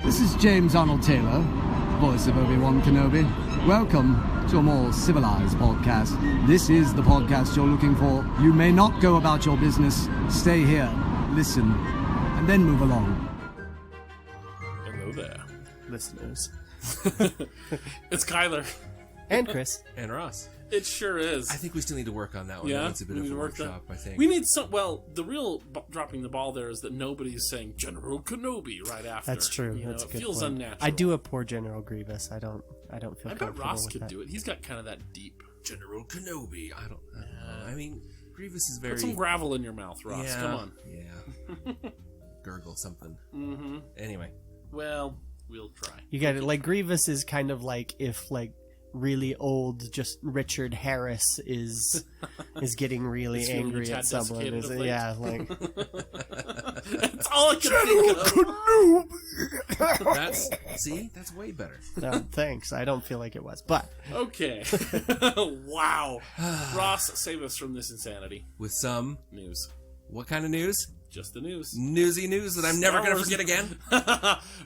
This is James Arnold Taylor, voice of Obi-Wan Kenobi. Welcome to a more civilized podcast. This is the podcast you're looking for. You may not go about your business. Stay here, listen, and then move along. Hello there, listeners. It's Kyler. And Chris. And Ross. It sure is. I think we still need to work on that one. Yeah, That needs a bit of a workshop, I think. We need some... Well, the real dropping the ball there is that nobody's saying General Kenobi right after. That's true. That's a it good feels point. unnatural. I do a poor General Grievous. I don't feel I comfortable bet Ross with could that. do it. He's got kind of that deep... General Kenobi. I don't know. I mean, Grievous is very... Put some gravel in your mouth, Ross. Yeah, Come on. Yeah. Gurgle something. Mm-hmm. Anyway. Well, we'll try. You got it. Like, Grievous is kind of like if, like, really old, just Richard Harris is getting really He's feeling angry at someone. desiccated of late. Yeah, like... That's all I can think of. That's way better. No, thanks. I don't feel like it was. But... Okay. Wow. Ross, save us from this insanity. With some... News. What kind of news? Just the news. Newsy news that I'm never going to forget again?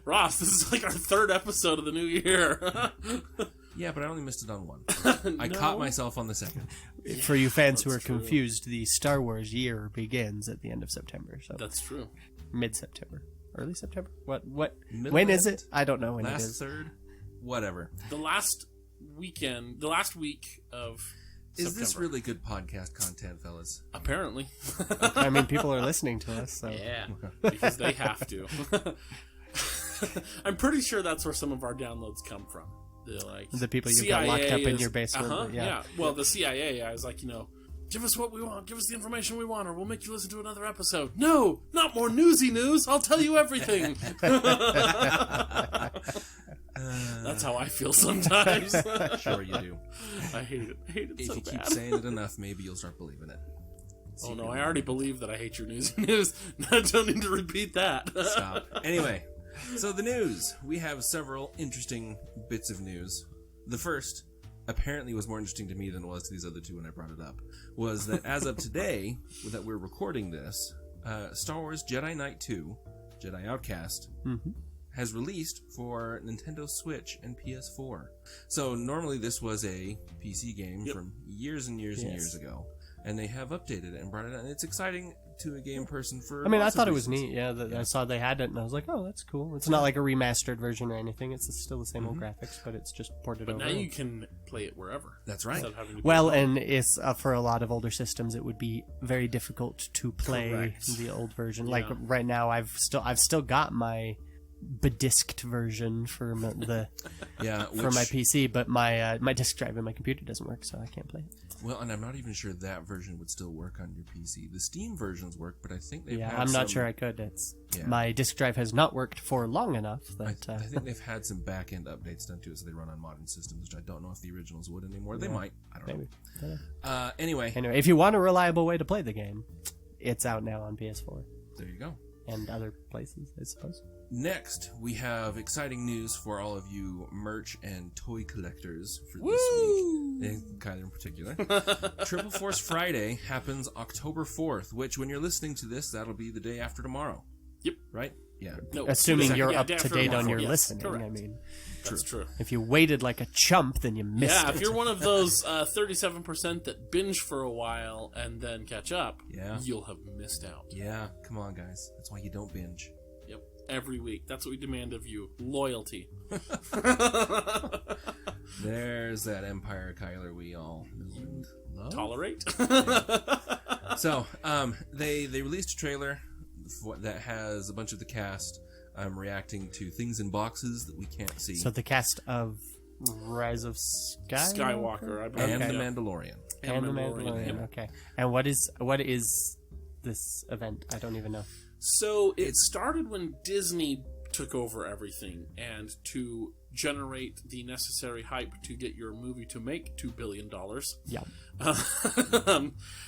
Ross, this is like our third episode of the new year. Yeah, but I only missed it on one. I caught myself on the second. For you fans who are That's true. confused, the Star Wars year begins at the end of September. So That's true. mid-September. Early September? What? Middle When end? is it? I don't know when Last it is. third? Whatever. The last week of Is this September. really good podcast content, fellas? Apparently. I mean, people are listening to us, so... Yeah, because they have to. I'm pretty sure that's where some of our downloads come from. They're like The people you've CIA got locked up in is- your basement. Uh-huh, Yeah. Well, the CIA, I was like, give us what we want, give us the information we want, or we'll make you listen to another episode. No, not more newsy news. I'll tell you everything. That's how I feel sometimes. Sure you do. I hate it. I hate it If so you keep bad. saying it enough, maybe you'll start believing it. Oh no, I already believe that I hate your newsy news. I don't need to repeat that. Stop. Anyway, so the news. We have several interesting bits of news. The first, apparently was more interesting to me than it was to these other two when I brought it up, was that as of today, that we're recording this, Star Wars Jedi Knight 2, Jedi Outcast, has released for Nintendo Switch and PS4. So normally this was a PC game from years and years and years ago. And they have updated it and brought it out. And it's exciting to a game person for I mean, I lots of thought it was reasons. neat. Yeah, I saw they had it, and I was like, oh, that's cool. It's not like a remastered version or anything. It's still the same old graphics, but it's just ported But over. now you can play it wherever. That's right. Instead of having to Well, and it's for a lot of older systems, it would be very difficult to play Correct. the old version. Yeah. Like right now, I've still got my bedisked version for my PC, but my disk drive in my computer doesn't work, so I can't play it. Well, and I'm not even sure that version would still work on your PC. The Steam versions work, but I think they've had I'm not some- sure I could. It's Yeah. my disk drive has not worked for long enough that I think they've had some back-end updates done to it, so they run on modern systems, which I don't know if the originals would anymore. They might. I don't maybe. know. Anyway, Anyway, if you want a reliable way to play the game, it's out now on PS4 there you go. and other places, I suppose. Next, we have exciting news for all of you merch and toy collectors for this week. And Kyler in particular. Triple Force Friday happens October 4th, which when you're listening to this, that'll be the day after tomorrow. Yep. Right? Yeah. No, Assuming you're up day to after date on tomorrow. your Yes, listening. correct. I mean, That's true. if you waited like a chump, then you missed Yeah, it. if you're one of those 37% that binge for a while and then catch up, you'll have missed out. Yeah, come on, guys. That's why you don't binge. Yep, every week. That's what we demand of you. Loyalty. There's that Empire Kyler we all know and love. Tolerate. So, they released a trailer that has a bunch of the cast reacting to things in boxes that we can't see. So the cast of Rise of Skywalker, I believe. and Okay. The Mandalorian. And the Mandalorian. Mandalorian. Yep. Okay. And what is this event? I don't even know. So it started when Disney took over everything, and to generate the necessary hype to get your movie to make $2 billion. Yeah.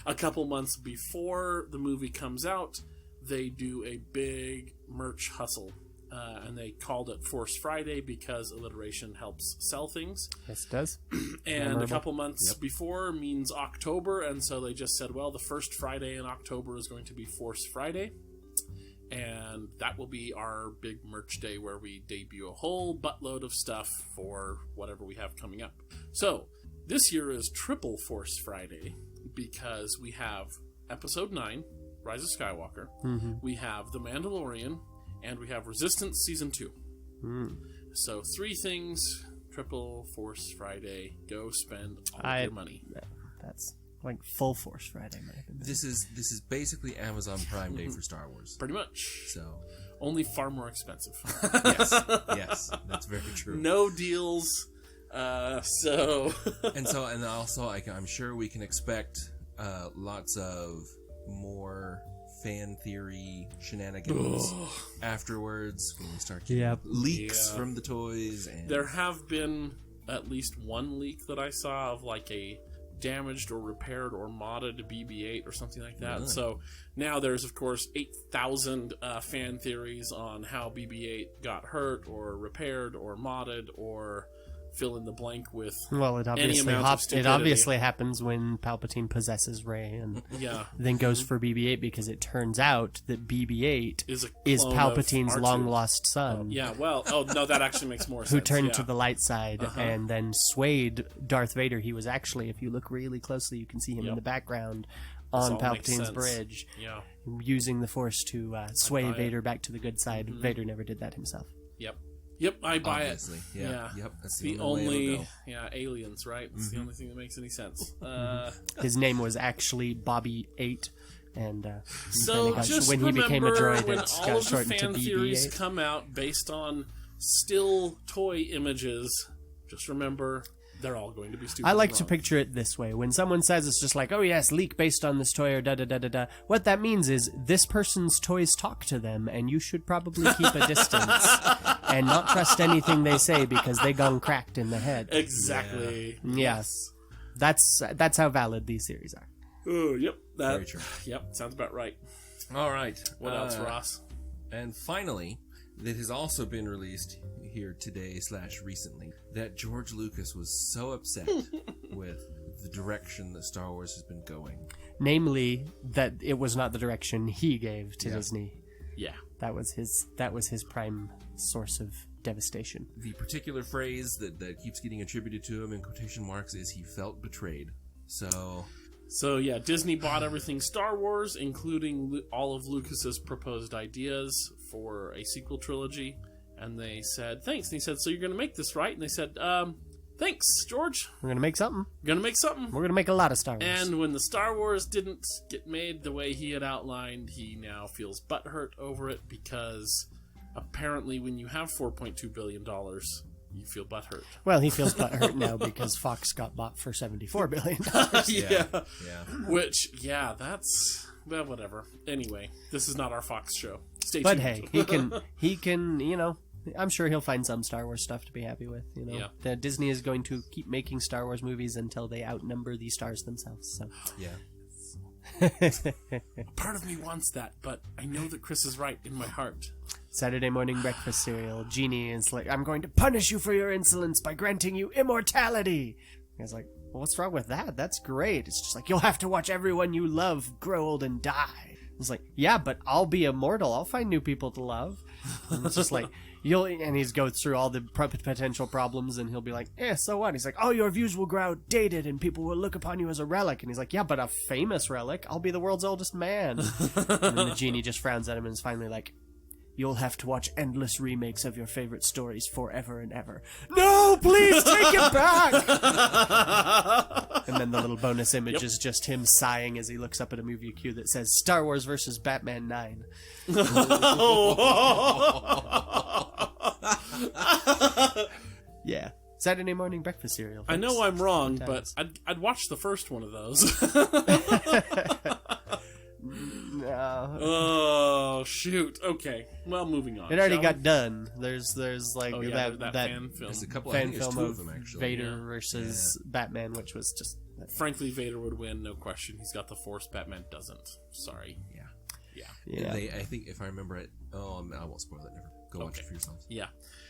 A couple months before the movie comes out, they do a big merch hustle. And they called it Force Friday because alliteration helps sell things. Yes, it does. And Memorable. a couple months before means October, and so they just said, well, the first Friday in October is going to be Force Friday. And that will be our big merch day where we debut a whole buttload of stuff for whatever we have coming up. So, this year is Triple Force Friday because we have Episode 9, Rise of Skywalker, we have The Mandalorian, and we have Resistance Season 2. So, 3 things, Triple Force Friday. Go spend all your money. That's like Full Force Friday. This is basically Amazon Prime Day for Star Wars. Pretty much. So, only far more expensive. yes, that's very true. No deals. And also, I'm sure we can expect lots of more fan theory shenanigans afterwards when we start getting leaks from the toys. And there have been at least one leak that I saw of like a damaged or repaired or modded BB-8 or something like that. So now there's, of course, 8,000 fan theories on how BB-8 got hurt or repaired or modded or fill in the blank with it obviously happens when Palpatine possesses Rey and then goes for BB-8 because it turns out that BB-8 is Palpatine's long-lost son. That actually makes more sense. Who turned to the light side and then swayed Darth Vader. He was actually, if you look really closely, you can see him in the background on Palpatine's bridge using the Force to sway Vader back to the good side. Vader never did that himself. Yep, I buy Obviously. it. Yep. That's the only aliens, right? It's the only thing that makes any sense. His name was actually Bobby 8, and when he became a droid, when all of the fan BB-8. theories come out based on still toy images, just remember they're all going to be stupid. I like to picture it this way. When someone says it's just like, oh yes, leak based on this toy or da-da-da-da-da, what that means is this person's toys talk to them, and you should probably keep a distance and not trust anything they say because they gone cracked in the head. Exactly. Yes. That's how valid these theories are. Oh, yep. Very true. Yep, sounds about right. All right. What else, Ross? And finally, it has also been released here today/recently that George Lucas was so upset with the direction that Star Wars has been going. Namely, that it was not the direction he gave to Disney. Yeah. That was his prime source of devastation. The particular phrase that keeps getting attributed to him in quotation marks is he felt betrayed. So Disney bought everything Star Wars, including all of Lucas's proposed ideas for a sequel trilogy. And they said, thanks. And he said, so you're going to make this, right? And they said, thanks, George. We're going to make something. We're going to make a lot of Star Wars. And when the Star Wars didn't get made the way he had outlined, he now feels butthurt over it because apparently when you have $4.2 billion, you feel butthurt. Well, he feels butthurt now because Fox got bought for $74 billion. Which, that's... Well, whatever. Anyway, this is not our Fox show. Stay tuned. But hey, he can, I'm sure he'll find some Star Wars stuff to be happy with, That Disney is going to keep making Star Wars movies until they outnumber the stars themselves, so. Yeah. Part of me wants that, but I know that Chris is right in my heart. Saturday morning breakfast cereal. Genie is like, I'm going to punish you for your insolence by granting you immortality. I was like, well, what's wrong with that? That's great. It's just like, you'll have to watch everyone you love grow old and die. It's like, yeah, but I'll be immortal. I'll find new people to love. And it's just like, and he's goes through all the potential problems, and he'll be like, so what? He's like, oh, your views will grow outdated, and people will look upon you as a relic. And he's like, yeah, but a famous relic. I'll be the world's oldest man. And then the genie just frowns at him and is finally like, you'll have to watch endless remakes of your favorite stories forever and ever. No, please take it back! And then the little bonus image is just him sighing as he looks up at a movie queue that says Star Wars vs. Batman 9. Yeah. Saturday morning breakfast cereal. I know I'm wrong, but I'd watch the first one of those. Oh shoot! Okay, well, moving on. It already got done. There's like that fan film. There's a couple. Fan film of them actually. Vader versus Batman, which was just. Frankly, Vader would win, no question. He's got the Force. Batman doesn't. Sorry. Yeah. I think if I remember it. Oh, I won't spoil it. Never. Go watch it for yourself. Yeah.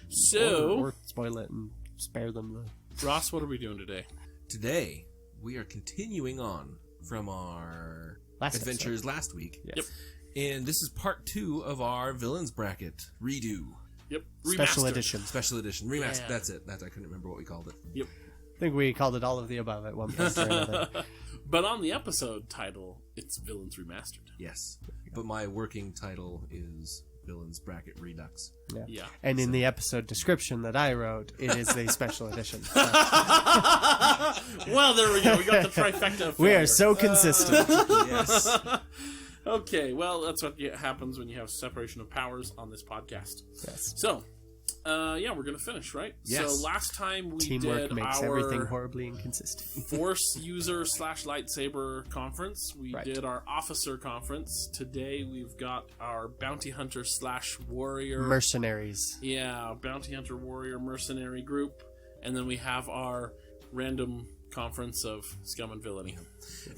So or spoil it and spare them. Ross, what are we doing today? Today we are continuing on from our adventures last week. Yes. And this is part 2 of our villains bracket redo. Yep. Special Remastered. edition. Special edition. Remastered. Yeah. That's it. I couldn't remember what we called it. Yep. I think we called it all of the above at one point or another. But on the episode title, it's Villains Remastered. Yes. But my working title is Villains Bracket Redux. Yeah. And in the episode description that I wrote, it is a special edition. So Well, there we go. We got the trifecta of we are failure. so consistent. Yes. Okay, well, that's what happens when you have separation of powers on this podcast. Yes. So, yeah, we're going to finish, right? Yes. So last time we Teamwork did makes our everything horribly inconsistent. Force user / lightsaber conference. We Right. did our officer conference. Today we've got our bounty hunter / warrior. Mercenaries. Yeah, bounty hunter warrior mercenary group. And then we have our random conference of scum and villainy.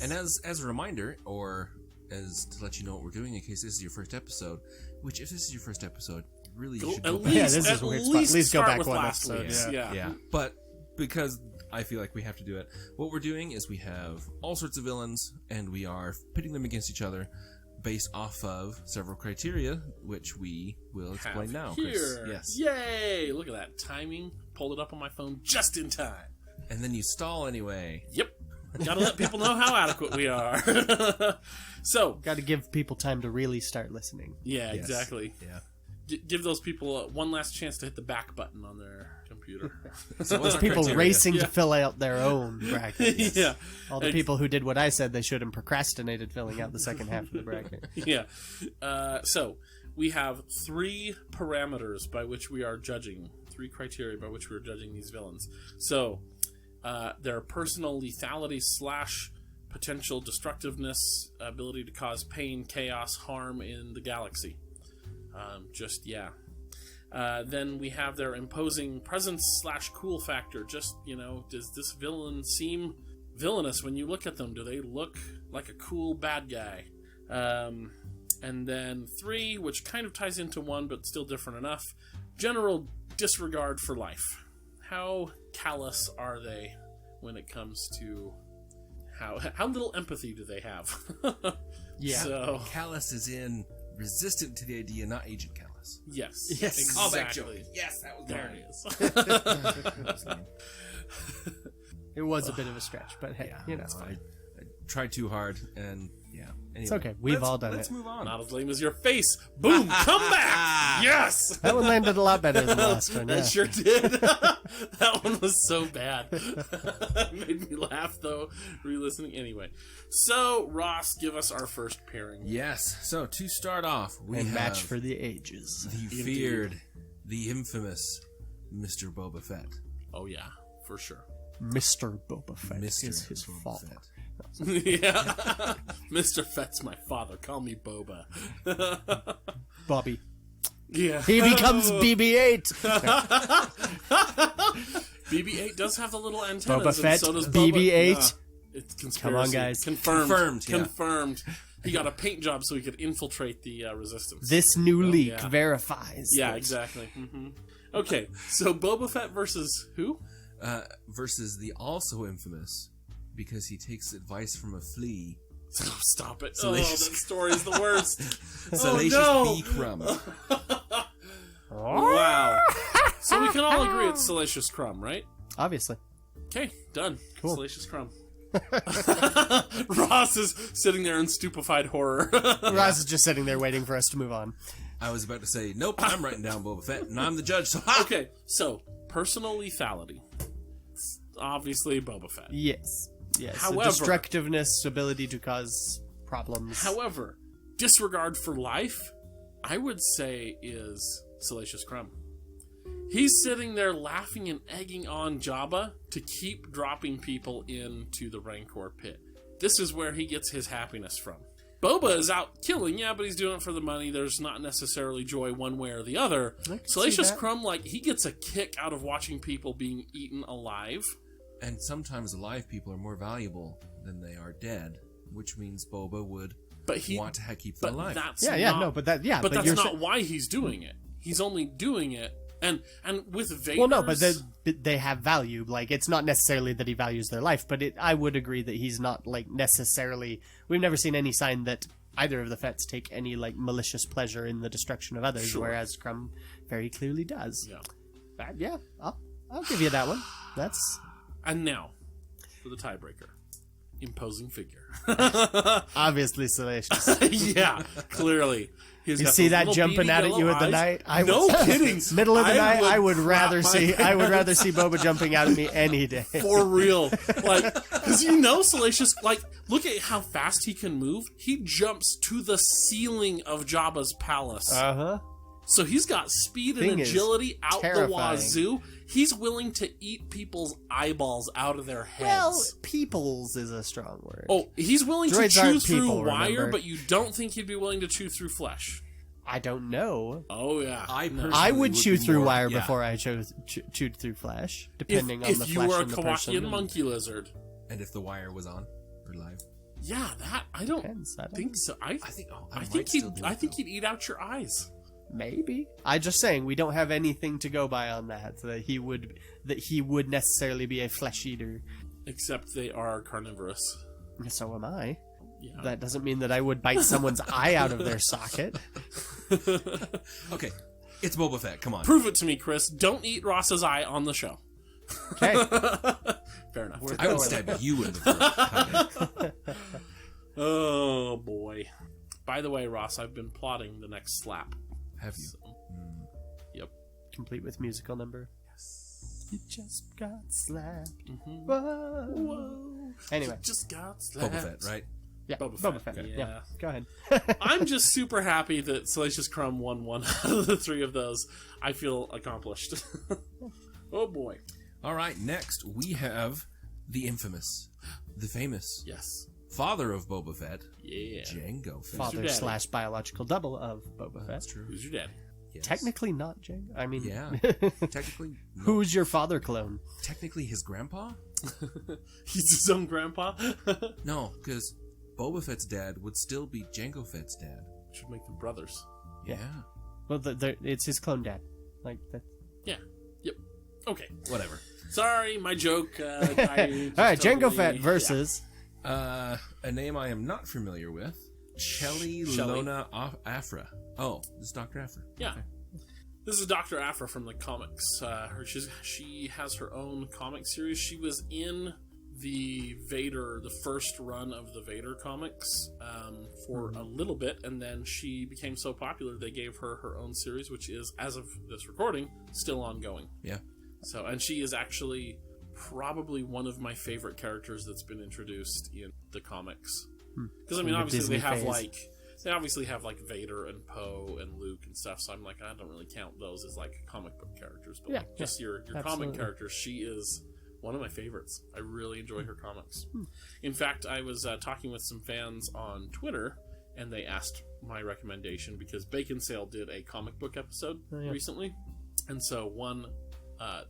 And as a reminder, or as to let you know what we're doing in case this is your first episode, which if this is your first episode, really you should go back. Yeah, this is a weird spot. At least go start back with one last episode, week's. yeah. Yeah. But because I feel like we have to do it, what we're doing is we have all sorts of villains, and we are pitting them against each other based off of several criteria, which we will explain Have now, Chris. here. Yes. Yay! Look at that timing. Pulled it up on my phone just in time. And then you stall anyway. Yep. Gotta let people know how adequate we are. So, Got to give people time to really start listening. yeah, Yes. exactly. Yeah. Give those people one last chance to hit the back button on their computer. So what's our People criteria? racing Yeah. to fill out their own bracket. Yeah. All the people who did what I said they should and procrastinated filling out the second half of the bracket. Yeah. So, we have 3 parameters by which we are judging, 3 criteria by which we are judging these villains. So, their personal lethality / potential destructiveness, ability to cause pain, chaos, harm in the galaxy. Then we have their imposing presence / cool factor. Just, does this villain seem villainous when you look at them? Do they look like a cool bad guy? And then 3, which kind of ties into 1 but still different enough, general disregard for life. How callous are they when it comes to how little empathy do they have? Yeah. So, Callus is in resistant to the idea, not Agent Callus. yes. Yes. Callback Exactly. joke. Yes, that was There mine. it is. It was a bit of a stretch, but hey, it's fine. I tried too hard, and yeah. Anyway, It's okay. We've all done Let's it. move on. Not as lame as your face. Boom! Come back! Yes! That one landed a lot better than the last one. Yeah. That sure did. That one was so bad. Made me laugh, though, re-listening. Anyway. So, Ross, give us our first pairing. Yes. So to start off, we And have match for the ages. the feared, the infamous Mr. Boba Fett. Oh, yeah. For sure. Mr. Boba Fett Mr. is his Boba father. Fett. Yeah. Mr. Fett's my father. Call me Boba. Bobby. Yeah. He becomes BB-8. BB-8 does have the little antennas, Boba Fett, and so does Boba. BB-8. Yeah. It's conspiracy. Come on, guys. Confirmed. Confirmed, yeah. Confirmed. He got a paint job so he could infiltrate the resistance. This new leak yeah. verifies. Yeah, this. exactly. Mm-hmm. Okay, so Boba Fett versus who? Versus the also infamous, because he takes advice from a flea, Oh, stop it. Salacious. Oh, that story is the worst. Salacious no. Bee Crumb. Wow. So we can all agree it's Salacious Crumb, right? Obviously. Okay, done. Cool. Salacious Crumb. Ross is sitting there in stupefied horror. Ross is just sitting there waiting for us to move on. I was about to say, nope, I'm writing down Boba Fett, and I'm the judge, so Okay, so personal lethality. Obviously, Boba Fett. Yes. Yes. However- destructiveness, ability to cause problems. However, disregard for life, I would say, is Salacious Crumb. He's sitting there laughing and egging on Jabba to keep dropping people into the Rancor pit. This is where he gets his happiness from. Boba is out killing, yeah, but he's doing it for the money. There's not necessarily joy one way or the other. I can see Salacious that. Crumb, he gets a kick out of watching people being eaten alive. And sometimes alive people are more valuable than they are dead, which means Boba would But he want to keep them But alive. that's Yeah, not, no, but that, yeah, but that's you're not why he's doing it. He's only doing it, and with Vader's... well, no, but they have value. Like, it's not necessarily that he values their life, but I would agree that he's not, necessarily... We've never seen any sign that either of the Fets take any like malicious pleasure in the destruction of others, Sure. whereas Crumb very clearly does. Yeah. Yeah, I'll give you that one. That's And now, for the tiebreaker. Imposing figure. obviously salacious. Yeah, clearly. He's You got see those that little jumping beady at yellow you in the eyes. night? No kidding. Middle of the night, I would crap rather my see pants. Boba jumping out at me any day. For real. Like, because Salacious, like, look at how fast he can move. He jumps to the ceiling of Jabba's palace. Uh-huh. So he's got speed and Thing is agility out terrifying. the wazoo. He's willing to eat people's eyeballs out of their heads. Well, peoples is a strong word. Oh, he's willing to Droids chew aren't through people, wire, remember? but you don't think he'd be willing to chew through flesh. I don't know. Oh, yeah. I would chew be through more- wire yeah. before I chewed through flesh, depending on the if you flesh were a and the person. Kowakian monkey lizard. And if the wire was on or live, Yeah, that, I don't Depends, I don't think so. I think think he'd eat out your eyes. Maybe. I'm just saying we don't have anything to go by on that. That he would necessarily be a flesh eater. Except they are carnivorous. So am I. Yeah. That doesn't mean that I would bite someone's eye out of their socket. okay, it's Boba Fett. Come on, Prove it to me, Chris. Don't eat Ross's eye on the show. Okay. Fair enough. I would stab you in the throat. Oh, boy. By the way, Ross, I've been plotting the next slap. Have you? So, yep. Complete with musical number. Yes. You just got slapped. Mm-hmm. Whoa. Whoa. Anyway. Just got slapped. Boba Fett, right? Yeah. Boba Fett, Yeah. yeah. Go ahead. I'm just super happy that Salacious Crumb won one out of the three of those. I feel accomplished. Oh, boy. All right, next we have the infamous, the famous Yes. father of Boba Fett, Yeah. Jango Fett. Father daddy? / biological double of Boba Fett. That's true. Who's your daddy? Yes. Technically not Jango. I mean, Yeah. Technically, no. who's your father clone? Technically his grandpa? He's his own grandpa? No, because Boba Fett's dad would still be Jango Fett's dad. Should make them brothers. Yeah. Well, it's his clone dad. Like that. Yeah. Yep. Okay. Whatever. Sorry, my joke. All right, Jango Fett versus. A name I am not familiar with. Shelly Shelley. Lona Afra. Oh, this is Dr. Afra. Yeah. This is Dr. Afra from the comics. She has her own comic series. She was in the first run of the Vader comics for a little bit, and then she became so popular they gave her her own series, which is, as of this recording, still ongoing. Yeah. So, and she is actually probably one of my favorite characters that's been introduced in the comics. Because I mean, In the obviously Disney they obviously have like Vader and Poe and Luke and stuff. So I'm like, I don't really count those as like comic book characters, but Yeah, like, just your comic absolutely. characters. She is one of my favorites. I really enjoy her comics. In fact, I was talking with some fans on Twitter, and they asked my recommendation because Bacon Sale did a comic book episode recently, and so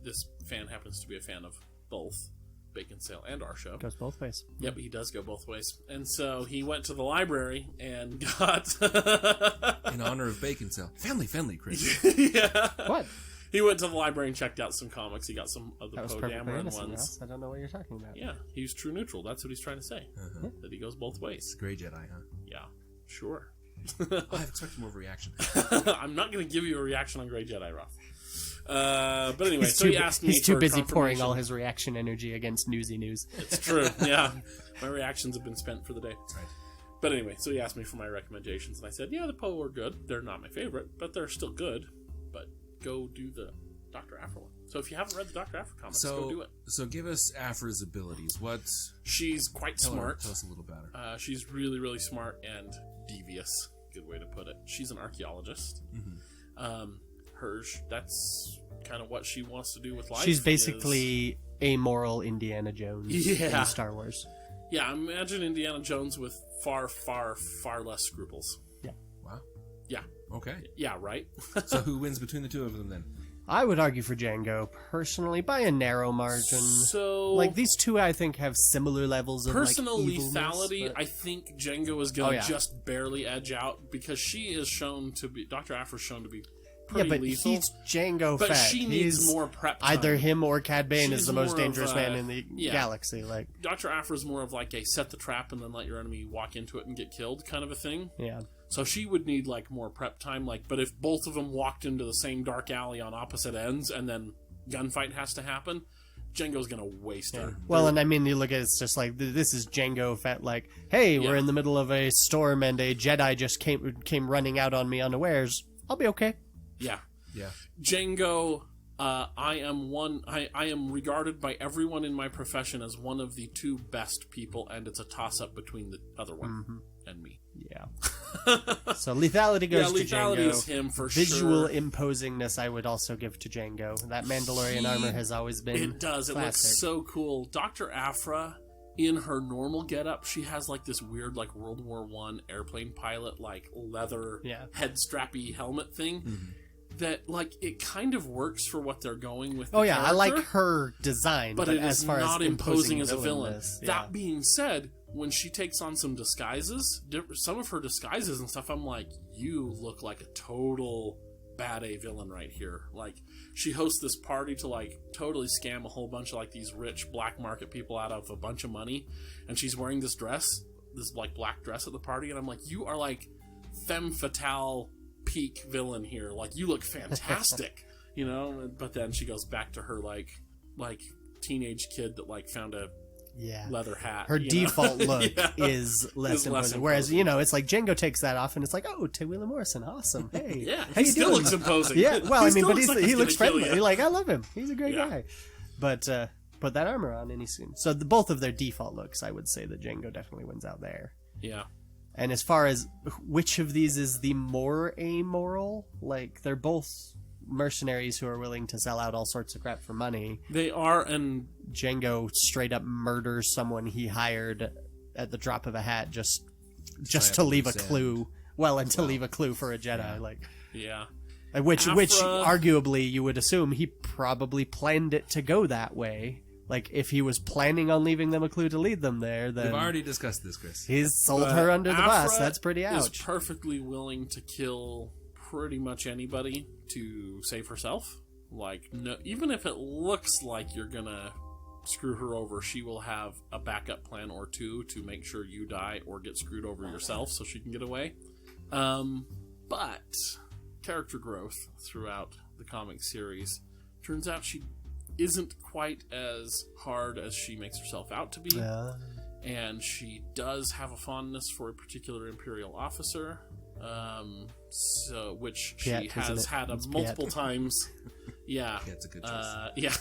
this fan happens to be a fan of both Bacon Sale and our show. Goes both ways. Yep, he does go both ways. And so he went to the library and got... In honor of Bacon Sale. Family, Chris. Yeah. What? He went to the library and checked out some comics. He got some of the That was Poe perfectly Dameron innocent, ones. Ross. I don't know what you're talking about. Yeah, he's true neutral. That's what he's trying to say. Uh-huh. That he goes both ways. Gray Jedi, huh? Yeah, sure. I've expected more of a reaction. I'm not going to give you a reaction on Grey Jedi, Roth. But anyway, He's so too, he asked me he's too for busy pouring confirmation. all his reaction energy against newsy news. It's true, yeah. My reactions have been spent for the day. Right. But anyway, so he asked me for my recommendations, and I said, yeah, the Poe are good. They're not my favorite, but they're still good. But go do the Dr. Afra one. So if you haven't read the Dr. Afra comics, go do it. So give us Afra's abilities. She's quite smart. Tell us a little about her. She's really, really smart and devious. Good way to put it. She's an archaeologist. That's kind of what she wants to do with life. She's basically amoral Indiana Jones Yeah. in Star Wars. Yeah, imagine Indiana Jones with far, far, far less scruples. Wow. Yeah. Okay. Yeah, right? So who wins between the two of them then? I would argue for Django, personally, by a narrow margin. So... Like, these two, I think, have similar levels of, personal like, evilness, lethality, but- I think Django is going to Oh, yeah. just barely edge out because she is shown to be... Dr. Afra's shown to be pretty Yeah, but lethal. he's Jango But Fett. she needs He's more prep time. either him or Cad Bane She's is the most more of dangerous a- man in the yeah. galaxy. Like, Dr. Aphra's more of like a set the trap and then let your enemy walk into it and get killed kind of a thing. yeah. So she would need like more prep time. Like, but if both of them walked into the same dark alley on opposite ends and then gunfight has to happen, Jango's gonna waste her. Well, and I mean, you look at it, it's just like this is Jango Fett. Like, hey, we're Yeah. in the middle of a storm and a Jedi just came running out on me unawares. I'll be okay. Yeah. Yeah. Jango, I am regarded by everyone in my profession as one of the two best people, and it's a toss-up between the other one and me. Yeah. So lethality goes to lethality Jango. is him for Visual sure. imposingness I would also give to Jango. That Mandalorian armor has always been It does. It classic. looks so cool. Dr. Aphra, in her normal getup, she has like this weird like World War I airplane pilot like leather head strappy helmet thing. That like it kind of works for what they're going with. Oh the yeah, I like character, her design, but it as is far not as imposing as a villain. villainness, yeah. That being said, when she takes on some disguises, some of her disguises and stuff, I'm like, you look like a total bad A villain right here. Like, she hosts this party to like totally scam a whole bunch of like these rich black market people out of a bunch of money, and she's wearing this dress, this like black dress at the party, and I'm like, you are like femme fatale peak villain here. Like, you look fantastic, you know. But then she goes back to her like teenage kid that like found a leather hat. Her default look Yeah. is less imposing. Whereas, you know, it's like Jango takes that off and it's like, oh, T. Wheeler Morrison, awesome. Hey, Yeah, how he you still doing? looks imposing. Yeah, well, I mean, still but looks like he he's looks gonna kill friendly. you. Like, I love him. He's a great Yeah. guy. But put that armor on and he's so both of their default looks, I would say that Jango definitely wins out there. Yeah. And as far as which of these is the more amoral, like, they're both mercenaries who are willing to sell out all sorts of crap for money. They are, and Jango straight up murders someone he hired at the drop of a hat just to leave a clue. Well, and to leave a clue for a Jedi, like, yeah. which Aphra- arguably you would assume he probably planned it to go that way. Like, if he was planning on leaving them a clue to lead them there, then We've already discussed this, Chris. he's sold But her under the bus. Aphra That's pretty is ouch. perfectly willing to kill pretty much anybody to save herself. Like, no, even if it looks like you're gonna screw her over, she will have a backup plan or two to make sure you die or get screwed over yourself so she can get away. But character growth throughout the comic series turns out she isn't quite as hard as she makes herself out to be. And she does have a fondness for a particular Imperial officer, which she Piet, has had multiple Piet. times. Yeah, That's a good choice. yeah,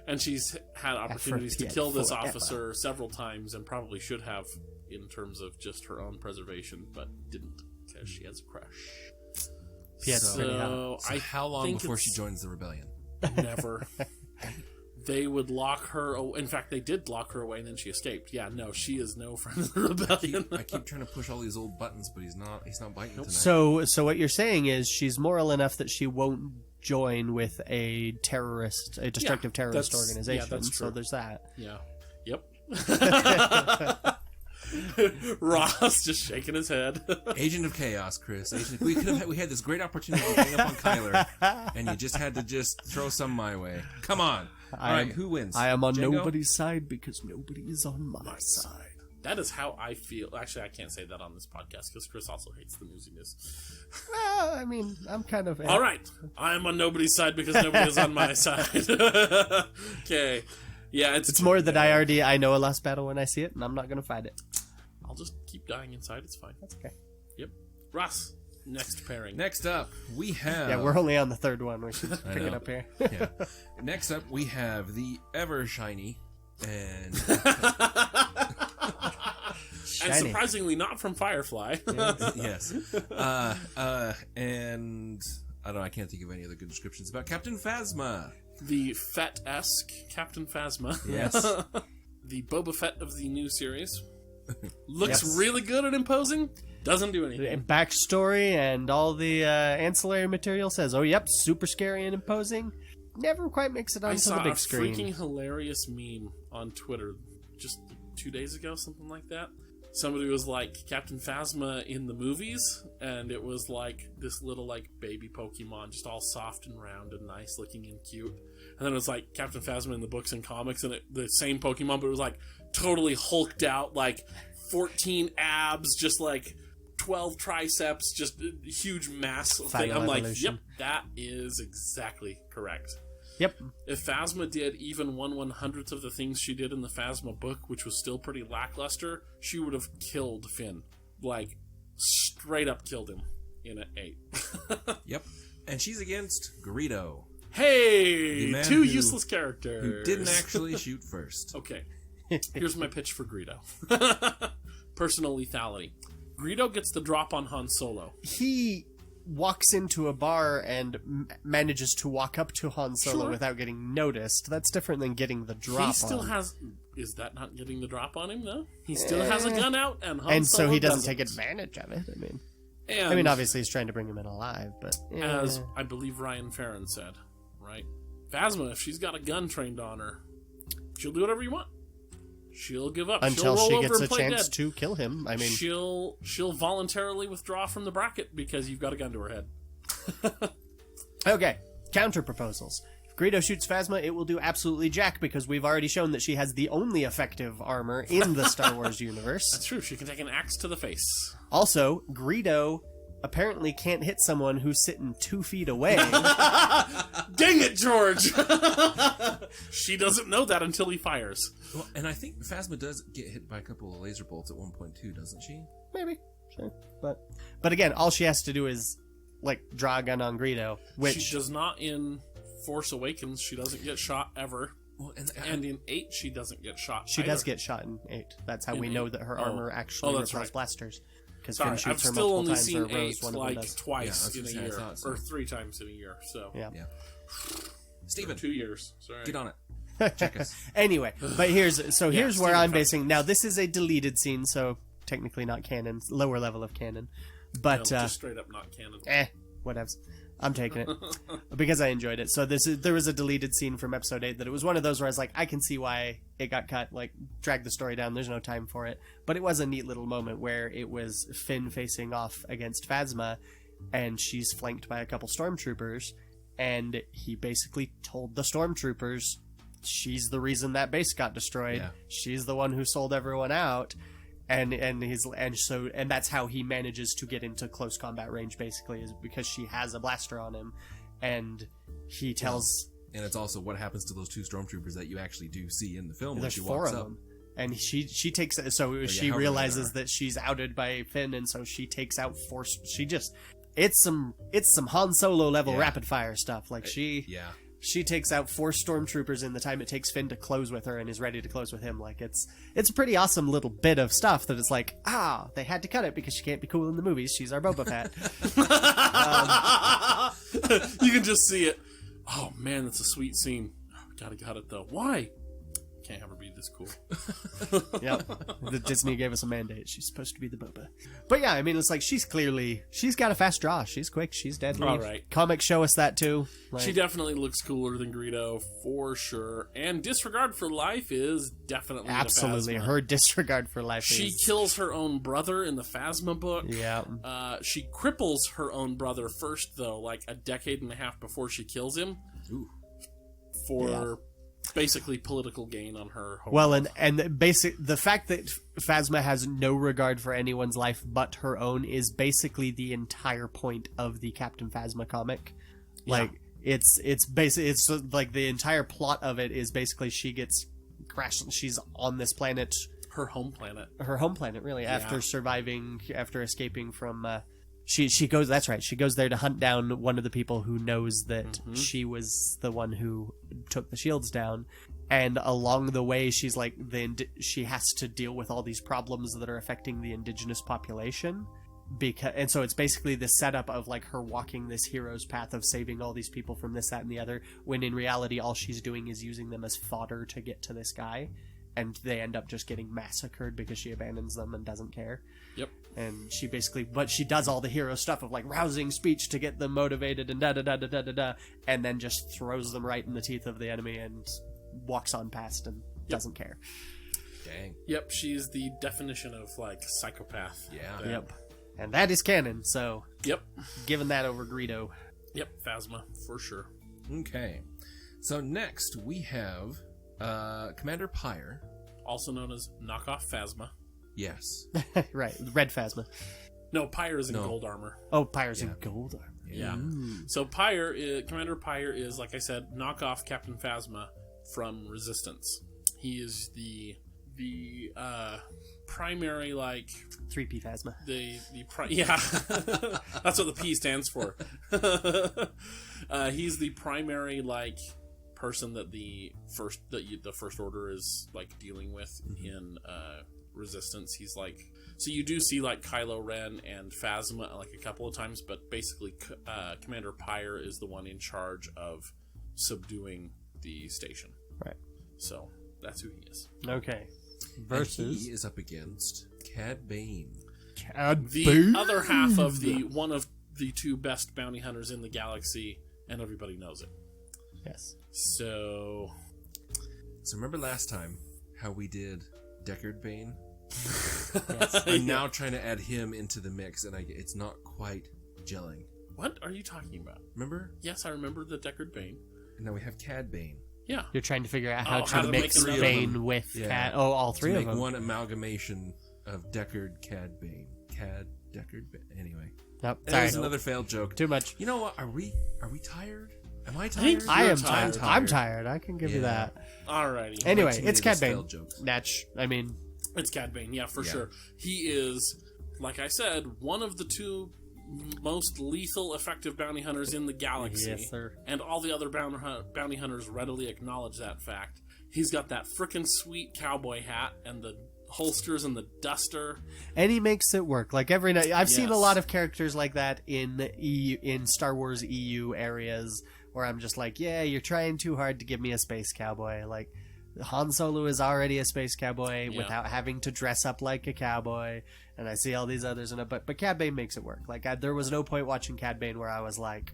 and she's had opportunities to Piet kill this forever. officer several times, and probably should have in terms of just her own preservation, but didn't because she has a crush. Piet's pretty hot. So So I how long think before she it's joins the rebellion? never. They would lock her. In fact, they did lock her away, and then she escaped. Yeah, no, she is no friend of the rebellion. I keep trying to push all these old buttons, but he's not biting tonight. So what you're saying is she's moral enough that she won't join with a destructive terrorist that's- organization. yeah, that's So true. there's that. Yeah. Yep. Ross just shaking his head. Agent of Chaos, Chris. We had this great opportunity to hang up on Kyler, and you just had to just throw some my way. Come on. All right, who wins? I am on Django? nobody's side because nobody is on my side. That is how I feel. Actually, I can't say that on this podcast because Chris also hates the newsiness. Well, I mean, I'm kind of... All right, I am on nobody's side because nobody is on my side. Okay, yeah, It's more that I know a lost battle when I see it, and I'm not going to fight it. I'll just keep dying inside. It's fine. That's okay. Yep. Ross, next pairing. Next up, we have... Yeah, we're only on the third one. We should pick it know. up here. Yeah. Next up, we have the ever shiny and... And Shiny. surprisingly, not from Firefly. yes. And... I don't know, I can't think of any other good descriptions about Captain Phasma. The Fett-esque Captain Phasma. Yes. The Boba Fett of the new series. Looks Yes. really good and imposing. Doesn't do anything. Backstory and all the ancillary material says, oh, yep, super scary and imposing. Never quite makes it I onto saw the a big screen. freaking hilarious meme on Twitter just 2 days ago, something like that. somebody was like Captain Phasma in the movies, and it was like this little like baby Pokemon, just all soft and round and nice looking and cute. And then it was like Captain Phasma in the books and comics, and the same Pokemon, but it was like totally hulked out, like 14 abs, just like 12 triceps, just a huge mass thing. I'm like, yep, that is exactly correct. Yep. If Phasma did even 1/100th of the things she did in the Phasma book, which was still pretty lackluster, she would have killed Finn. Like, straight up killed him in an 8. Yep. And she's against Greedo. Hey! The man Two useless characters. who didn't actually shoot first. Okay. Here's my pitch for Greedo. Personal lethality. Greedo gets the drop on Han Solo. He walks into a bar and manages to walk up to Han Solo Sure. without getting noticed. That's different than getting the drop He still on. has... Is that not getting the drop on him, though? He still has a gun out, and Han And Solo so he doesn't take advantage of it. And I mean, obviously he's trying to bring him in alive, but... as I believe Ryan Farron said, right? Phasma, if she's got a gun trained on her, she'll do whatever you want. She'll give up. Until she'll roll she over gets and a play chance dead. to kill him. I mean... She'll voluntarily withdraw from the bracket because you've got a gun to her head. Okay, counter proposals. If Greedo shoots Phasma, it will do absolutely jack because we've already shown that she has the only effective armor in the Star Wars universe. That's true. She can take an axe to the face. Also, Greedo apparently can't hit someone who's sitting 2 feet away. Dang it, George! She doesn't know that until he fires. Well, and I think Phasma does get hit by a couple of laser bolts at one point too, doesn't she? Maybe, sure. But again, all she has to do is, like, draw a gun on Greedo, which... She does not in Force Awakens. She doesn't get shot ever. Well, And in 8, she doesn't get shot She either. does get shot in 8. That's how In we 8? know that her Oh. armor actually Oh, that's repels right. blasters. Because Sorry, Finn I've shoots her still multiple only times, seen or Rose, 8 one of them like does. twice Yeah, I in was a gonna say, I year. thought so. Or 3 times in a year. So Yeah. Yeah. Or Steven, 2 years. Sorry. get on it. Check us. Anyway, but here's where Steven I'm Fox. basing. Now, this is a deleted scene, so technically not canon, lower level of canon. But No, just straight up not canon. whatevs. I'm taking it because I enjoyed it. So there was a deleted scene from episode 8 that it was one of those where I was like, I can see why it got cut. Like, drag the story down. There's no time for it. But it was a neat little moment where it was Finn facing off against Phasma, and she's flanked by a couple stormtroopers, and he basically told the stormtroopers she's the reason that base got destroyed. Yeah. She's the one who sold everyone out. And that's how he manages to get into close combat range, basically, is because she has a blaster on him, and he tells. And it's also what happens to those 2 stormtroopers that you actually do see in the film when There's she 4 walks of up. them, and she takes she however many realizes there are. that she's outed by Finn, and so she takes out 4. It's some Han Solo level Yeah. rapid fire stuff. Like Yeah. She takes out 4 stormtroopers in the time it takes Finn to close with her, and is ready to close with him. Like, it's a pretty awesome little bit of stuff that it's like, they had to cut it because she can't be cool in the movies. She's our Boba Fett. You can just see it. Oh man, that's a sweet scene. Oh, gotta got it though. Why? Can't have her be this cool. Yep. The Disney gave us a mandate. She's supposed to be the Boba. But yeah, I mean, it's like she's got a fast draw. She's quick. She's deadly. All right. Comics show us that too. Like, She definitely looks cooler than Greedo, for sure. And disregard for life is definitely absolutely the Phasma. her disregard for life. She is, kills her own brother in the Phasma book. Yeah. She cripples her own brother first, though, like a decade and a half before she kills him. Ooh. For basically political gain on her home. Well, and the fact that Phasma has no regard for anyone's life but her own is basically the entire point of the Captain Phasma comic. Like, it's like the entire plot of it is basically she gets crashed. She's on this planet, her home planet, really, after escaping from. She goes. That's right. She goes there to hunt down one of the people who knows that she was the one who took the shields down. And along the way, she's like, she has to deal with all these problems that are affecting the indigenous population. And so it's basically the setup of like her walking this hero's path of saving all these people from this, that, and the other. When in reality, all she's doing is using them as fodder to get to this guy. And they end up just getting massacred because she abandons them and doesn't care. Yep. And she but she does all the hero stuff of like rousing speech to get them motivated and da-da-da-da-da-da, and then just throws them right in the teeth of the enemy and walks on past and doesn't care. Dang. Yep, she's the definition of like psychopath. Yeah. Yep. And that is canon, so Yep. giving that over Greedo. Yep. Phasma for sure. Okay. So next we have Commander Pyre. Also known as knockoff Phasma. Yes. Right, Red Phasma. No, Pyre is in No. gold armor. Oh, Pyre's in gold armor. Yeah. Ooh. So Commander Pyre is, like I said, knockoff Captain Phasma from Resistance. He is the primary, like 3P Phasma. yeah, that's what the P stands for. He's the primary like person that the first order is like dealing with in Resistance. He's like, so you do see like Kylo Ren and Phasma like a couple of times, but basically Commander Pyre is the one in charge of subduing the station. Right. So that's who he is. Okay. And Versus he is up against Cad Bane. The other half of one of the two best bounty hunters in the galaxy, and everybody knows it. Yes. So remember last time how we did Deckard Bane? Yes. I'm now trying to add him into the mix, and it's not quite gelling. What are you talking about? Remember? Yes, I remember the Deckard Bane. And now we have Cad Bane. Yeah. You're trying to figure out how how to to mix make Bane with Yeah. Cat. Oh, all three to of make them. one amalgamation of Deckard, Cad Bane. Cad, Deckard, Bane. Anyway. Nope. That Sorry. was another failed joke. Too much. You know what? Are we tired? Am I think tired? I You're am tired. tired. I'm tired. I can give you Yeah. that. Alrighty. Anyway, Too many it's of Cad those Bane. failed jokes. Natch. I mean, It's Cad Bane, yeah, for Yeah. sure. He is, like I said, one of the two most lethal, effective bounty hunters in the galaxy. yes, sir. And all the other bounty hunters readily acknowledge that fact. He's got that frickin' sweet cowboy hat and the holsters and the duster. And he makes it work. Like every night, I've seen a Yes. lot of characters like that in EU, in Star Wars EU areas, where I'm just like, yeah, you're trying too hard to give me a space cowboy. Like Han Solo is already a space cowboy Yeah. without having to dress up like a cowboy, and I see all these others in it. But Cad Bane makes it work. Like there was no point watching Cad Bane where I was like,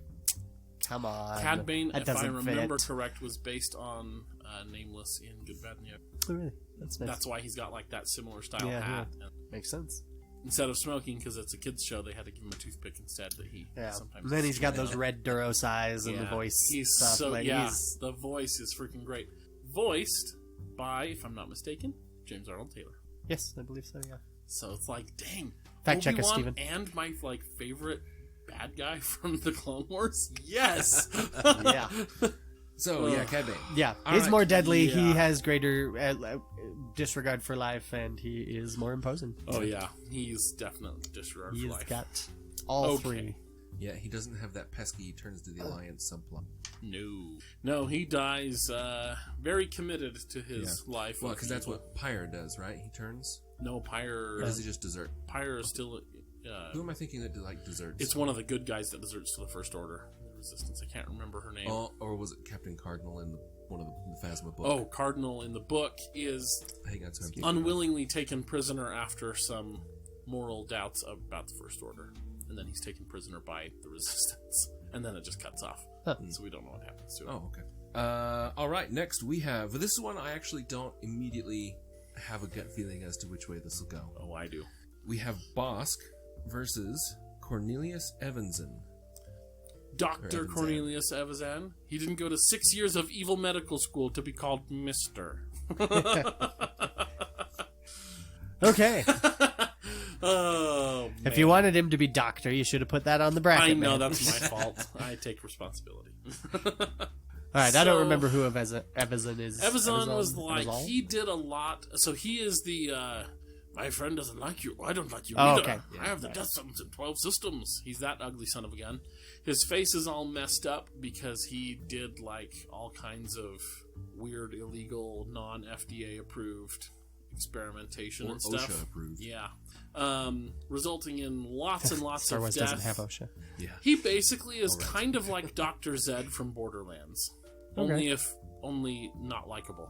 come on, Cad Bane, that if I doesn't remember fit. correct, was based on Nameless in Good, Bad, and Ugly. Oh, really? That's nice. That's why he's got like that similar style Yeah, hat. And Makes sense. instead of smoking, because it's a kids show, they had to give him a toothpick instead. That he Yeah. sometimes. And then he's got chews those on. red Duro size and the Yeah. voice He's stuff. so like, yeah. he's- The voice is freaking great. Voiced by, if I'm not mistaken, James Arnold Taylor. Yes, I believe so. Yeah. So it's like, dang. Fact check us, Obi-Wan Steven. And my like favorite bad guy from the Clone Wars. Yes. Yeah. So, yeah, Cad Bane. Yeah, All he's right. more deadly. He Yeah. has greater disregard for life, and he is more imposing. Oh yeah, he's definitely disregard for He's life. got all Okay. three. Yeah, he doesn't have that pesky turns to the Alliance subplot. No, he dies very committed to his life. Well, of because that's evil. what Pyre does, right? He turns? No, Or Pyre. does he just desert? Pyre is still. Who am I thinking that like deserts? It's one of the good guys that deserts to the First Order, the Resistance. I can't remember her name. Oh, or was it Captain Cardinal in one of the Phasma book? Oh, Cardinal in the book is I think that's who I'm thinking of. unwillingly taken prisoner after some moral doubts about the First Order. And then he's taken prisoner by the Resistance. And then it just cuts off. Huh. So we don't know what happens to him. Oh, okay. All right, next we have... This is one I actually don't immediately have a gut feeling as to which way this will go. Oh, I do. We have Bosk versus Cornelius Evanson. Dr. Evanson. Cornelius Evazan. He didn't go to 6 years of evil medical school to be called Mr. Okay. Oh, man. If you wanted him to be doctor, you should have put that on the bracket. I know, man. that's my fault. I take responsibility. All right, I don't So- remember who Evazan is. Evazan was like, Evazan? he did a lot. So he is the, my friend doesn't like you. I don't like you Oh, either. okay. I have the death sentence in 12 systems. He's that ugly son of a gun. His face is all messed up because he did like all kinds of weird, illegal, non-FDA approved experimentation Or and stuff. OSHA approved. Yeah. Resulting in lots and lots Star of Wars death. doesn't have OSHA. Yeah. He basically is Alright. kind of like Dr. Zed from Borderlands. Okay. Only not likable.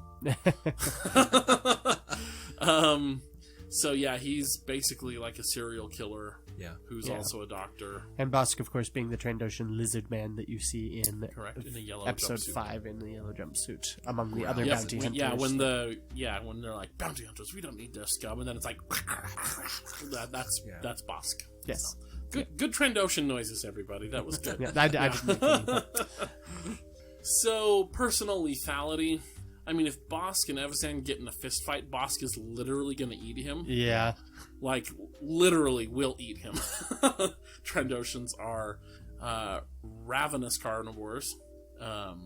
So yeah, he's basically like a serial killer Yeah. who's Yeah. also a doctor. And Bosk, of course, being the Trandoshan lizard man that you see in Correct, in a yellow episode jumpsuit. 5 in the yellow jumpsuit, among the other Yeah, bounty when, hunters. when they're like bounty hunters, we don't need their scum, and then it's like that's Bosk. Yes. Good Trandoshan noises, everybody. That was good. Yeah, I didn't make any. So personal lethality. I mean, if Bosk and Evazan get in a fist fight, Bosk is literally going to eat him. Yeah. Like, literally will eat him. Trandoshans are ravenous carnivores.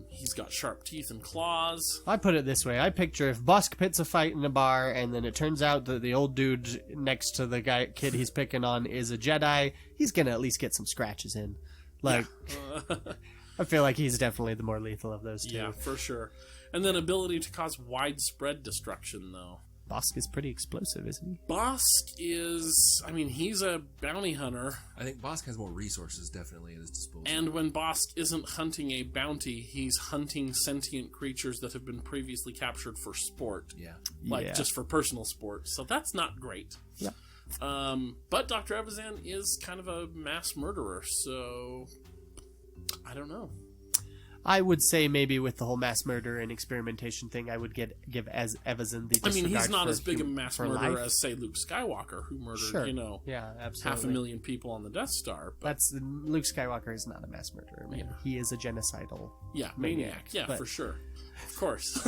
He's got sharp teeth and claws. I put it this way. I picture if Bosk pits a fight in a bar and then it turns out that the old dude next to the kid he's picking on is a Jedi, he's going to at least get some scratches in. Like, I feel like he's definitely the more lethal of those two. Yeah, for sure. And then ability to cause widespread destruction, though. Bosk is pretty explosive, isn't he? Bosk is... I mean, he's a bounty hunter. I think Bosk has more resources, definitely, at his disposal. And when Bosk isn't hunting a bounty, he's hunting sentient creatures that have been previously captured for sport. Yeah. Like, just for personal sport. So that's not great. Yeah. But Dr. Evazan is kind of a mass murderer, so... I don't know. I would say maybe with the whole mass murder and experimentation thing, I would give as Evazan the disregard. I mean, he's not for as big a mass for murderer life. as, say, Luke Skywalker, who murdered, Yeah, absolutely. 500,000 people on the Death Star. But Luke Skywalker is not a mass murderer. Man. Yeah. He is a genocidal. yeah, maniac. Yeah, but- for sure. Of course.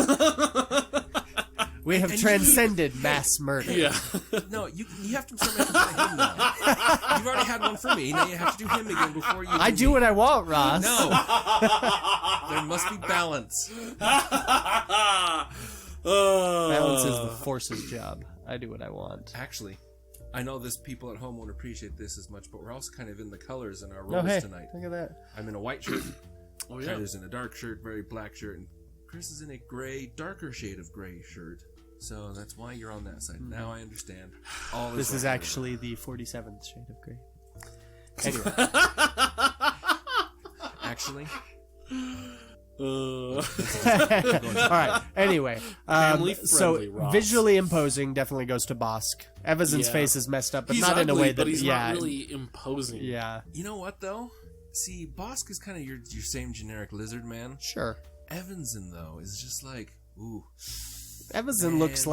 We have And transcended mass murder. Yeah. No, you have to start making fun of him now. You've already had one for me. Now you have to do him again before you. I do what I want, Ross. No. There must be balance. Balance is the Force's job. I do what I want. Actually, I know this people at home won't appreciate this as much, but we're also kind of in the colors in our Oh, roles hey, tonight. look at that. I'm in a white shirt. Oh, yeah. Tyler's in a dark shirt, very black shirt, and Chris is in a gray, darker shade of gray shirt. So that's why you're on that side. Now I understand. All This is right. actually the 47th shade of gray. Anyway, Actually, all right. Anyway, so Family-friendly, Ross. visually imposing definitely goes to Bosk. Evazan's Yeah. face is messed up, but He's not ugly, in a way that but he's not really imposing. Yeah, you know what though? See, Bosk is kind of your same generic lizard man. sure. Evanson though is just like, ooh. Evazan looks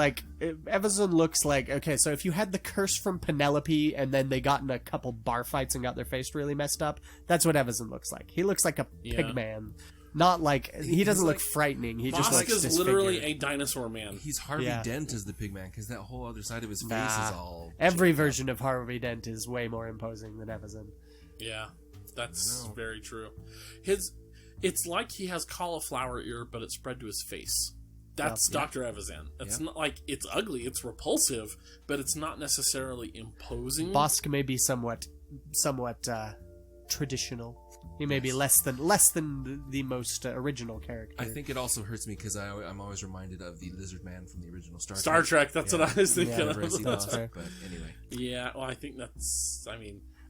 like okay. So if you had the curse from Penelope, and then they got in a couple bar fights and got their face really messed up, that's what Evazan looks like. He looks like a pig man, not like he doesn't look frightening. He just Bosk looks is literally disfigured. a dinosaur man. He's Harvey Yeah. Dent as the pig man because that whole other side of his face is all. Every version of Harvey Dent is way more imposing than Evazan. Yeah, that's very true. It's like he has cauliflower ear, but it's spread to his face. That's Dr. Evazan. It's not like it's ugly, it's repulsive, but it's not necessarily imposing. Bosk may be somewhat traditional. He may be less than the most original character. I think it also hurts me because I'm always reminded of the lizard man from the original Star Star Trek, that's what I was thinking Yeah, of. Whenever I see That's Bosk, fair. but anyway. Yeah, well, I think that's,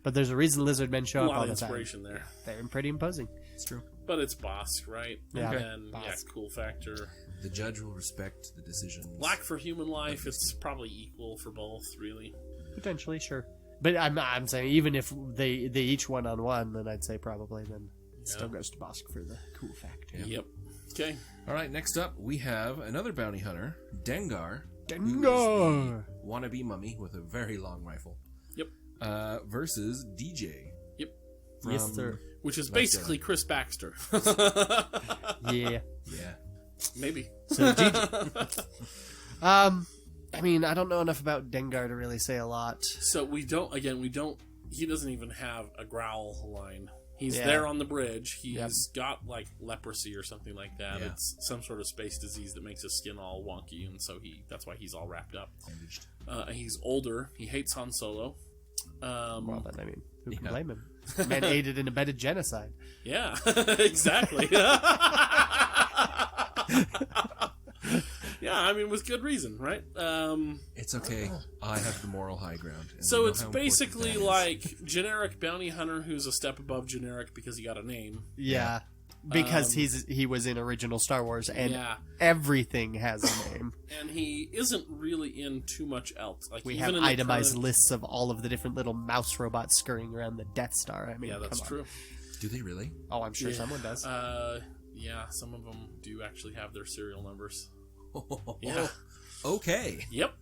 But there's a reason lizard men a show up lot all of the time. inspiration there. They're pretty imposing. It's true. But it's Bosk, right? Yeah. And then, Bosk. cool factor. The judge will respect the decisions. Lack for human life, it's probably equal for both, really. Potentially, sure. But I'm saying even if they each one on one, then I'd say probably then it still goes to Bosk for the cool factor. Yep. Okay. All right, next up we have another bounty hunter, Dengar. Dengar! Wannabe mummy with a very long rifle. Yep. Versus DJ. Yep. Yes, sir. Which is basically Chris Baxter. Yeah. Yeah. Maybe. So DJ. I mean, I don't know enough about Dengar to really say a lot. So we don't, he doesn't even have a growl line. He's Yeah. there on the bridge. He's got, like, leprosy or something like that. Yeah. It's some sort of space disease that makes his skin all wonky, and so that's why he's all wrapped up. Bandaged. He's older. He hates Han Solo. Well, then, I mean, who can Yeah. blame him? Man aided and abetted genocide. Yeah, exactly. Yeah, I mean, with good reason, right? It's okay. I have the moral high ground. and So we know it's how important basically that is. like generic bounty hunter who's a step above generic because he got a name. Yeah. Because he was in original Star Wars, and everything has a name. And he isn't really in too much else. Like, We even have in itemized lists of all of the different little mouse robots scurrying around the Death Star. I mean, Yeah, that's come on. true. Do they really? Oh, I'm sure someone does. Yeah, some of them do actually have their serial numbers. Yeah. Okay. Yep.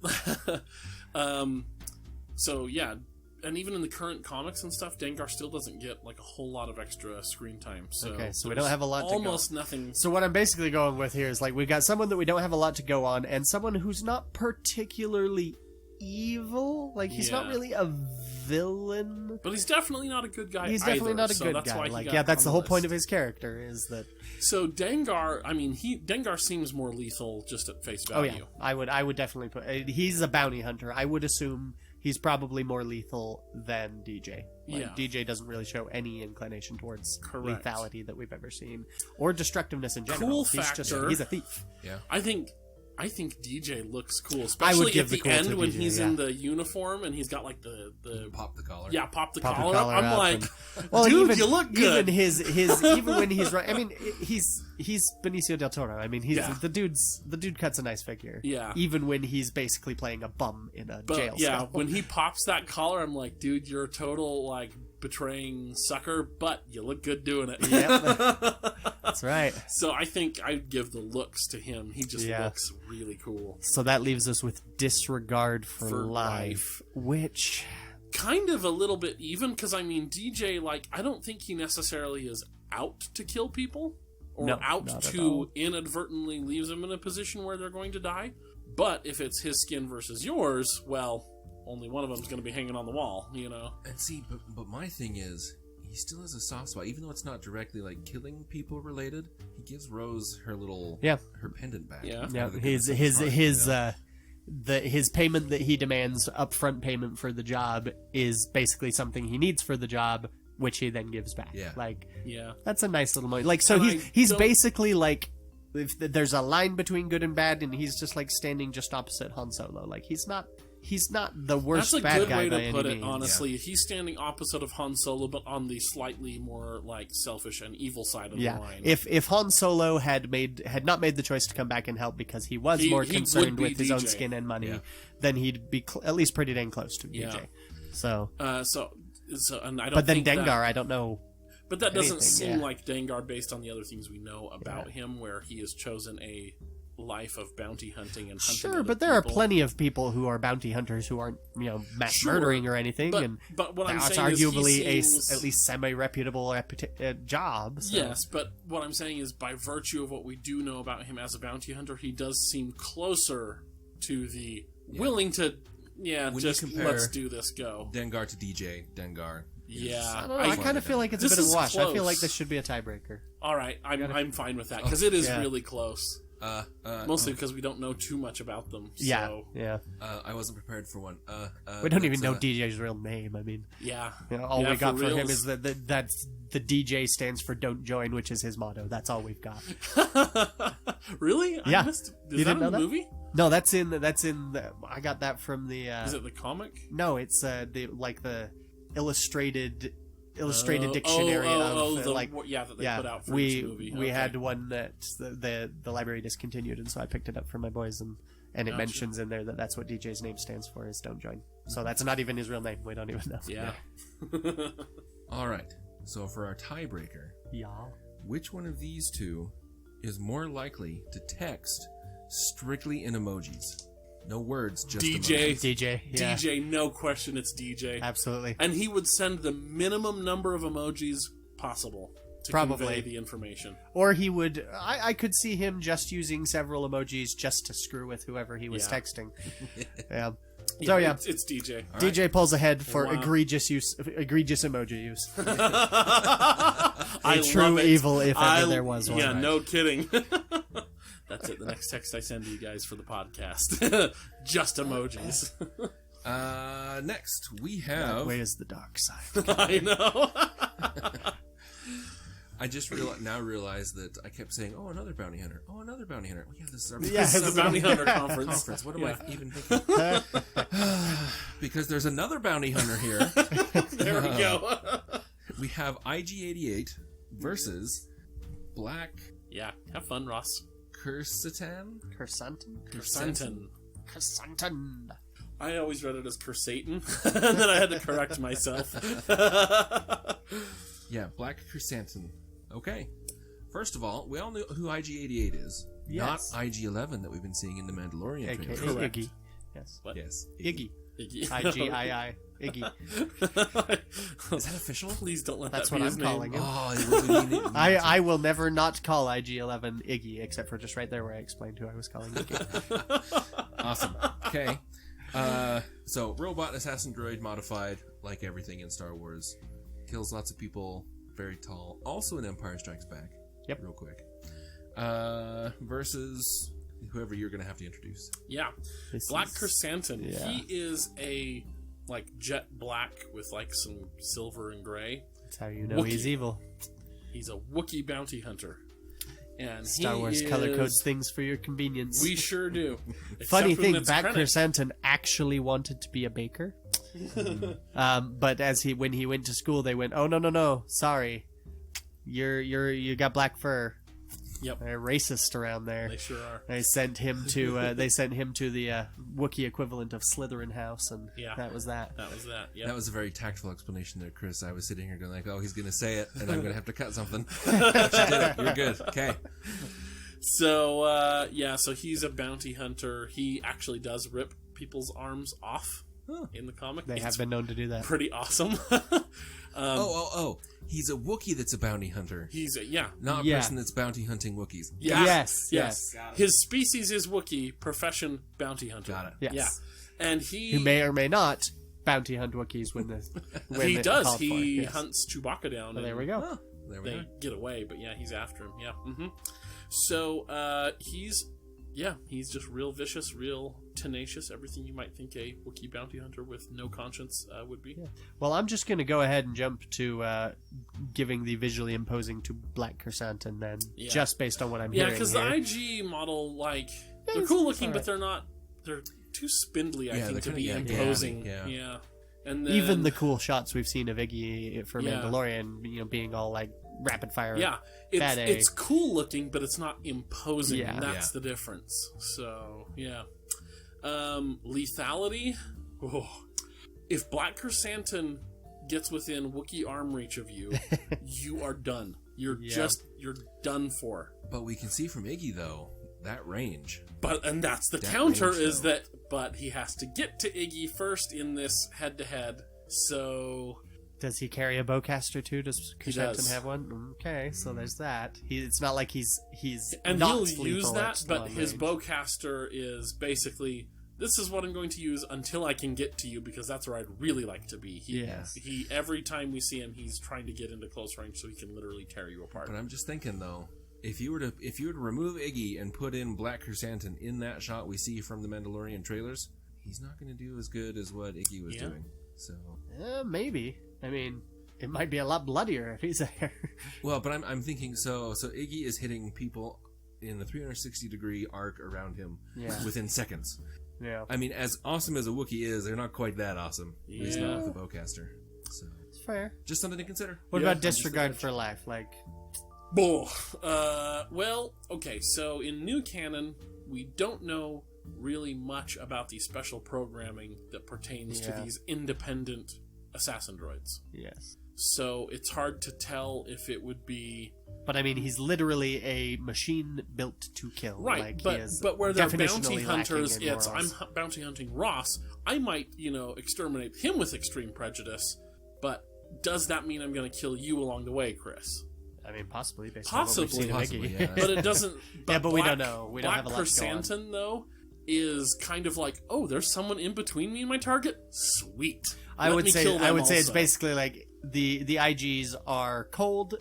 So yeah, and even in the current comics and stuff, Dengar still doesn't get like a whole lot of extra screen time. So Okay, so we don't have a lot to go. Almost nothing. So what I'm basically going with here is like we've got someone that we don't have a lot to go on, and someone who's not particularly evil. Like he's not really a villain, but he's definitely not a good guy. He's definitely either, not a so good that's guy. Why he Like got that's on the whole list. point of his character is that. So Dengar, I mean, Dengar seems more lethal just at face value. Oh yeah, I would definitely put. He's a bounty hunter. I would assume he's probably more lethal than DJ. Like, DJ doesn't really show any inclination towards lethality that we've ever seen, or destructiveness in general. Cool factor. He's a thief. Yeah. I think DJ looks cool, I would especially give at the the cool to end when DJ, he's in the uniform and he's got like the Pop the collar. yeah, pop the Pop the collar up. collar I'm up like, Well, dude, even, you look good. Even his even when he's right. I mean, he's Benicio del Toro. I mean, the dude cuts a nice figure. Yeah. Even when he's basically playing a bum in a But jail yeah, cell. when he pops that collar, I'm like, dude, you're a total like betraying sucker, but you look good doing it. Yep. That's right. So I think I'd give the looks to him. He just looks really cool. So that leaves us with disregard for life, which kind of a little bit even, because I mean, DJ, like, I don't think he necessarily is out to kill people or out to inadvertently leaves them in a position where they're going to die. But if it's his skin versus yours, well, only one of them's going to be hanging on the wall, you know? And see, but my thing is, he still has a soft spot, even though it's not directly like killing people related. He gives Rose her little her pendant back. Yeah. yeah, Out of the his goodness of his heart, his payment that he demands, upfront payment for the job, is basically something he needs for the job, which he then gives back. Yeah. Like, Yeah. that's a nice little moment. Like, so And he's don't- basically like, if there's a line between good and bad, and he's just like standing just opposite Han Solo. Like, he's not the worst That's a bad good guy way by to any put it, means. honestly. He's standing opposite of Han Solo, but on the slightly more, like, selfish and evil side of the line. If Han Solo had not made the choice to come back and help because he was more he concerned would be with his own DJ. skin and money, then he'd be at least pretty dang close to Yeah. DJ. So, And I don't but then think Dengar, that, I don't know. but that doesn't anything, seem yeah. like Dengar based on the other things we know about him, where he has chosen a life of bounty hunting and hunting Sure, other but there are people. plenty of people who are bounty hunters who aren't, mass murdering or anything, and but what I'm that's saying is he arguably seems- at least semi-reputable job. So. Yes, but what I'm saying is, by virtue of what we do know about him as a bounty hunter, he does seem closer to the willing to, When just you compare let's do this, go. Dengar to DJ, Dengar. Yeah, I don't know. I kind of feel like it's a This bit of is a wash. I feel close. like this should be a tiebreaker. All right, I'm fine with that because it is yeah. really close. Mostly because we don't know too much about them. So, Yeah. I wasn't prepared for one. We don't even know DJ's real name. I mean, yeah. all we got for him reals. is that that's the DJ stands for "Don't Join," which is his motto. That's all we've got. Really? Yeah. I missed, You is that didn't in know the that? movie? No, that's in the. I got that from the. Is it the comic? No, it's the illustrated dictionary of that they put out for we each movie. we had one that the library discontinued, and so I picked it up for my boys, and it Gotcha. mentions in there that that's what DJ's name stands for, is "Don't Join." So that's not even his real name. We don't even know. Yeah. All right. So for our tiebreaker, which one of these two is more likely to text strictly in emojis? No words, just DJ. emojis. DJ, yeah, DJ, no question, it's DJ. absolutely. And he would send the minimum number of emojis possible to Probably. convey the information. Or he would. I could see him just using several emojis just to screw with whoever he was Yeah. texting. So yeah, It's DJ. DJ pulls ahead for Wow. egregious emoji use. I True love it. evil, if ever there was one. Yeah, no kidding. That's it. The next text I send to you guys for the podcast. Just emojis. Next, we have... Way is the dark side. I know. I just now realized that I kept saying, "Oh, another bounty hunter! Oh, another bounty hunter!" Oh, yeah, this is our Yeah, It's the Bounty Hunter Conference. What am I even thinking? Because there's another bounty hunter here. There we go. We have IG-88 versus Black Yeah, have fun, Ross. Quercetan? Quercetan? Quercetan. I always read it as Quercetan, and then I had to correct myself. Yeah, Black Quercetan. Okay. First of all, we all know who IG-88 is. Yes. Not IG-11 that we've been seeing in the Mandalorian AKA trailer. Correct. Iggy. Yes. What? Yes. Iggy. Iggy. I-G-I-I. Iggy. Is that official? Please don't let That's that be what his I'm name. calling him. Oh, it really mean it. I will never not call IG-11 Iggy, except for just right there where I explained who I was calling Iggy. Awesome. Okay. So, robot assassin droid modified, like everything in Star Wars. Kills lots of people, very tall. Also in Empire Strikes Back. Yep. Real quick. Versus whoever you're going to have to introduce. Yeah. This Black is- Chrysanthemum. yeah. He is a like jet black with like some silver and gray. That's how you know Wookiee. he's evil. He's a Wookiee bounty hunter. And Star he Wars is, color codes things for your convenience. We sure do. Funny Except when thing, it's Black Krennic. Chrysanthemum actually wanted to be a baker. But when he went to school, they went, "Oh no, sorry, you got black fur." Yep. They're racist around there. They sure are. They sent him to the Wookiee equivalent of Slytherin House, and Yeah. that was that. That was that. Yep. That was a very tactful explanation there, Chris. I was sitting here going like, oh, he's going to say it, and I'm going to have to cut something. But you did it. You're good. Okay. So, so he's a bounty hunter. He actually does rip people's arms off in the comic. They It's have been known to do that. pretty awesome. He's a Wookiee that's a bounty hunter. He's Not a Yeah. person that's bounty hunting Wookiees. Yes. His species is Wookiee, profession bounty hunter. Got it. Yes. Yeah. And he Who may or may not bounty hunt Wookiees when he does. called for. He Yes. hunts Chewbacca down. Well, there and we go. Oh, there we They are. get away, but yeah, he's after him. Yeah. So he's just real vicious, real tenacious. Everything you might think a Wookiee bounty hunter with no conscience would be. Yeah. Well, I'm just going to go ahead and jump to giving the visually imposing to Black Chrysanthemum then, Yeah. just based on what I'm Yeah, hearing because here. the IG model, like, they're It's cool looking, alright. but they're not. They're too spindly, I Yeah, think, to they're be kinda imposing. gappy, yeah. Yeah. And then, Even the cool shots we've seen of Iggy for Yeah. Mandalorian, being all like rapid fire. yeah, it's Fat A. it's cool looking, but it's not imposing. Yeah. And that's Yeah. the difference. So yeah, lethality. Oh. If Black Chrysanthemum gets within Wookiee arm reach of you, you are done. You're you're done for. But we can see from Iggy, though, that range. And that's the That counter range, is though. that, but he has to get to Iggy first in this head-to-head. So Does he carry a bowcaster too? Does Chrysanthemum does. have one? Okay, so there's that. It's not like he's and not he'll use lethal that, at but long his range. bowcaster is basically, this is what I'm going to use until I can get to you, because that's where I'd really like to be. Yes. He every time we see him, he's trying to get into close range so he can literally tear you apart. But I'm just thinking, though, if you were to remove Iggy and put in Black Chrysanthemum in that shot we see from the Mandalorian trailers, he's not going to do as good as what Iggy was Yeah. doing. So, Maybe. I mean, it might be a lot bloodier if he's there. well, but I'm thinking so Iggy is hitting people in the 360-degree arc around him Yeah. within seconds. Yeah, I mean, as awesome as a Wookiee is, they're not quite that awesome. At least Yeah. not with the bowcaster. So, it's fair. just something to consider. What Yeah, about I'm just disregard thinking- for life? Like, Well, okay, so in new canon, we don't know really much about the special programming that pertains to Yeah. these independent assassin droids. yes. So it's hard to tell if it would be But I mean, he's literally a machine built to kill. right, Like, he but is where they're definitionally bounty lacking hunters, in it's I'm morals. bounty hunting Ross. I might, exterminate him with extreme prejudice, but does that mean I'm going to kill you along the way, Chris? I mean, possibly based Possibly. on what we've seen of Possibly, Iggy. yeah. But it doesn't. Yeah, but we Black- don't know. We don't Black have a lot to go on. Chrysanthemum, though, is kind of like, oh, there's someone in between me and my target. Sweet. I Let would me say kill them it's also. basically like the IGs are cold.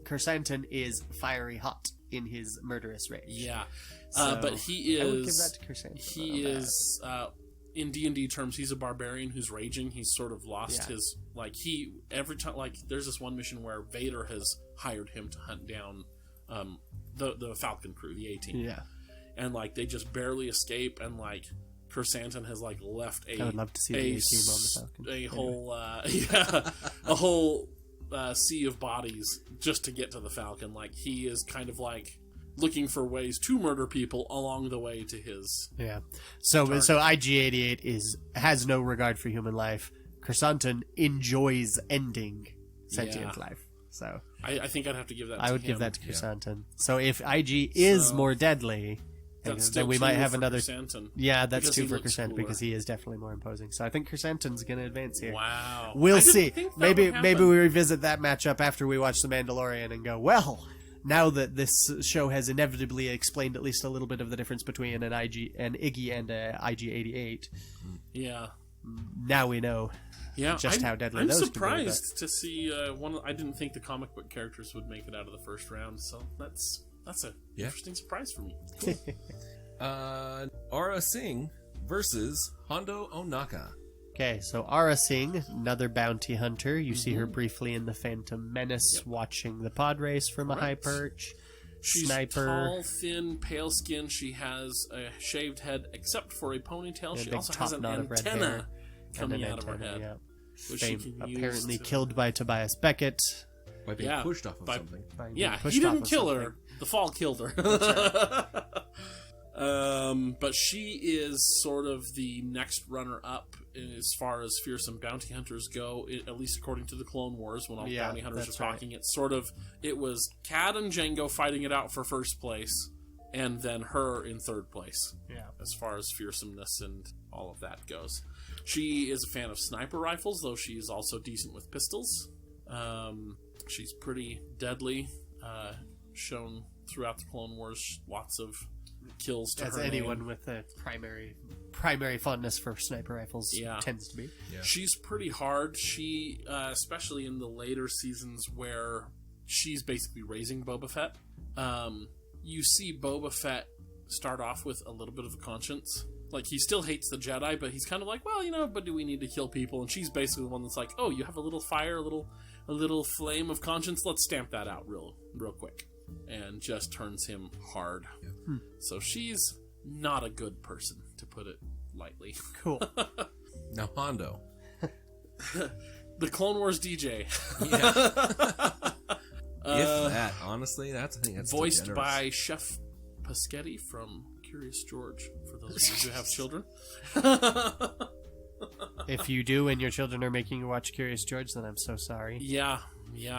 Chrysanthemum is fiery hot in his murderous rage. Yeah, So, but he I would give is. that to Chrysanthemum. He on that. is. In D&D terms, he's a barbarian who's raging. He's sort of lost Yeah. his every time. Like, there's this one mission where Vader has hired him to hunt down the Falcon crew, the A-Team. Yeah, And they just barely escape, and Chrysanthemum has left a I would love to see the A-Team on the Falcon. a whole a whole sea of bodies just to get to the Falcon. Like, he is kind of like looking for ways to murder people along the way to his. Yeah. So IG-88 has no regard for human life. Chrysanthemum enjoys ending sentient life. So I think I'd have to give that. I would give that to Chrysanthemum. So if IG is more deadly, then we might have another. Chrysanthemum. Yeah, that's Because 2 he for looks Chrysanthemum cooler. because he is definitely more imposing. So I think Chrysanthemum's going to advance here. Wow. We'll I didn't see. think that Maybe would happen. we revisit that matchup after we watch The Mandalorian and go, well, now that this show has inevitably explained at least a little bit of the difference between an Iggy and a IG-88, Yeah. now we know just how deadly I'm those can be. surprised to see one. I didn't think the comic book characters would make it out of the first round, so that's a interesting surprise for me. Cool. Aura Singh versus Hondo Onaka. Okay, so Aura Singh, another bounty hunter. You see her briefly in The Phantom Menace watching the pod race from a high perch. She's Sniper. tall, thin, pale skin. She has a shaved head except for a ponytail. A She big also top has an knot of red hair antenna and coming an out of her antenna, head. yeah. Which she Fame, can use apparently to- killed by Tobias Beckett. By being pushed off of something. by being Yeah, pushed he off didn't of kill something. her. The fall killed her. But she is sort of the next runner-up as far as fearsome bounty hunters go, at least according to the Clone Wars, when all the bounty hunters are that's right. talking. It was Cad and Jango fighting it out for first place, and then her in third place. Yeah. As far as fearsomeness and all of that goes. She is a fan of sniper rifles, though she's also decent with pistols. She's pretty deadly, shown throughout the Clone Wars. Lots of kills to As her anyone name. with a primary fondness for sniper rifles tends to be. Yeah. She's pretty hard. She, especially in the later seasons where she's basically raising Boba Fett, you see Boba Fett start off with a little bit of a conscience. Like, he still hates the Jedi, but he's kind of like, well, but do we need to kill people? And she's basically the one that's like, oh, you have a little fire, a little flame of conscience. Let's stamp that out real quick, and just turns him hard. Yeah. So she's not a good person, to put it lightly. Cool. Now Hondo. The Clone Wars DJ. Yeah. If that, honestly, I think that's Voiced generous. by Chef Paschetti from Curious George, for those of you who have children. If you do and your children are making you watch Curious George, then I'm so sorry. Yeah.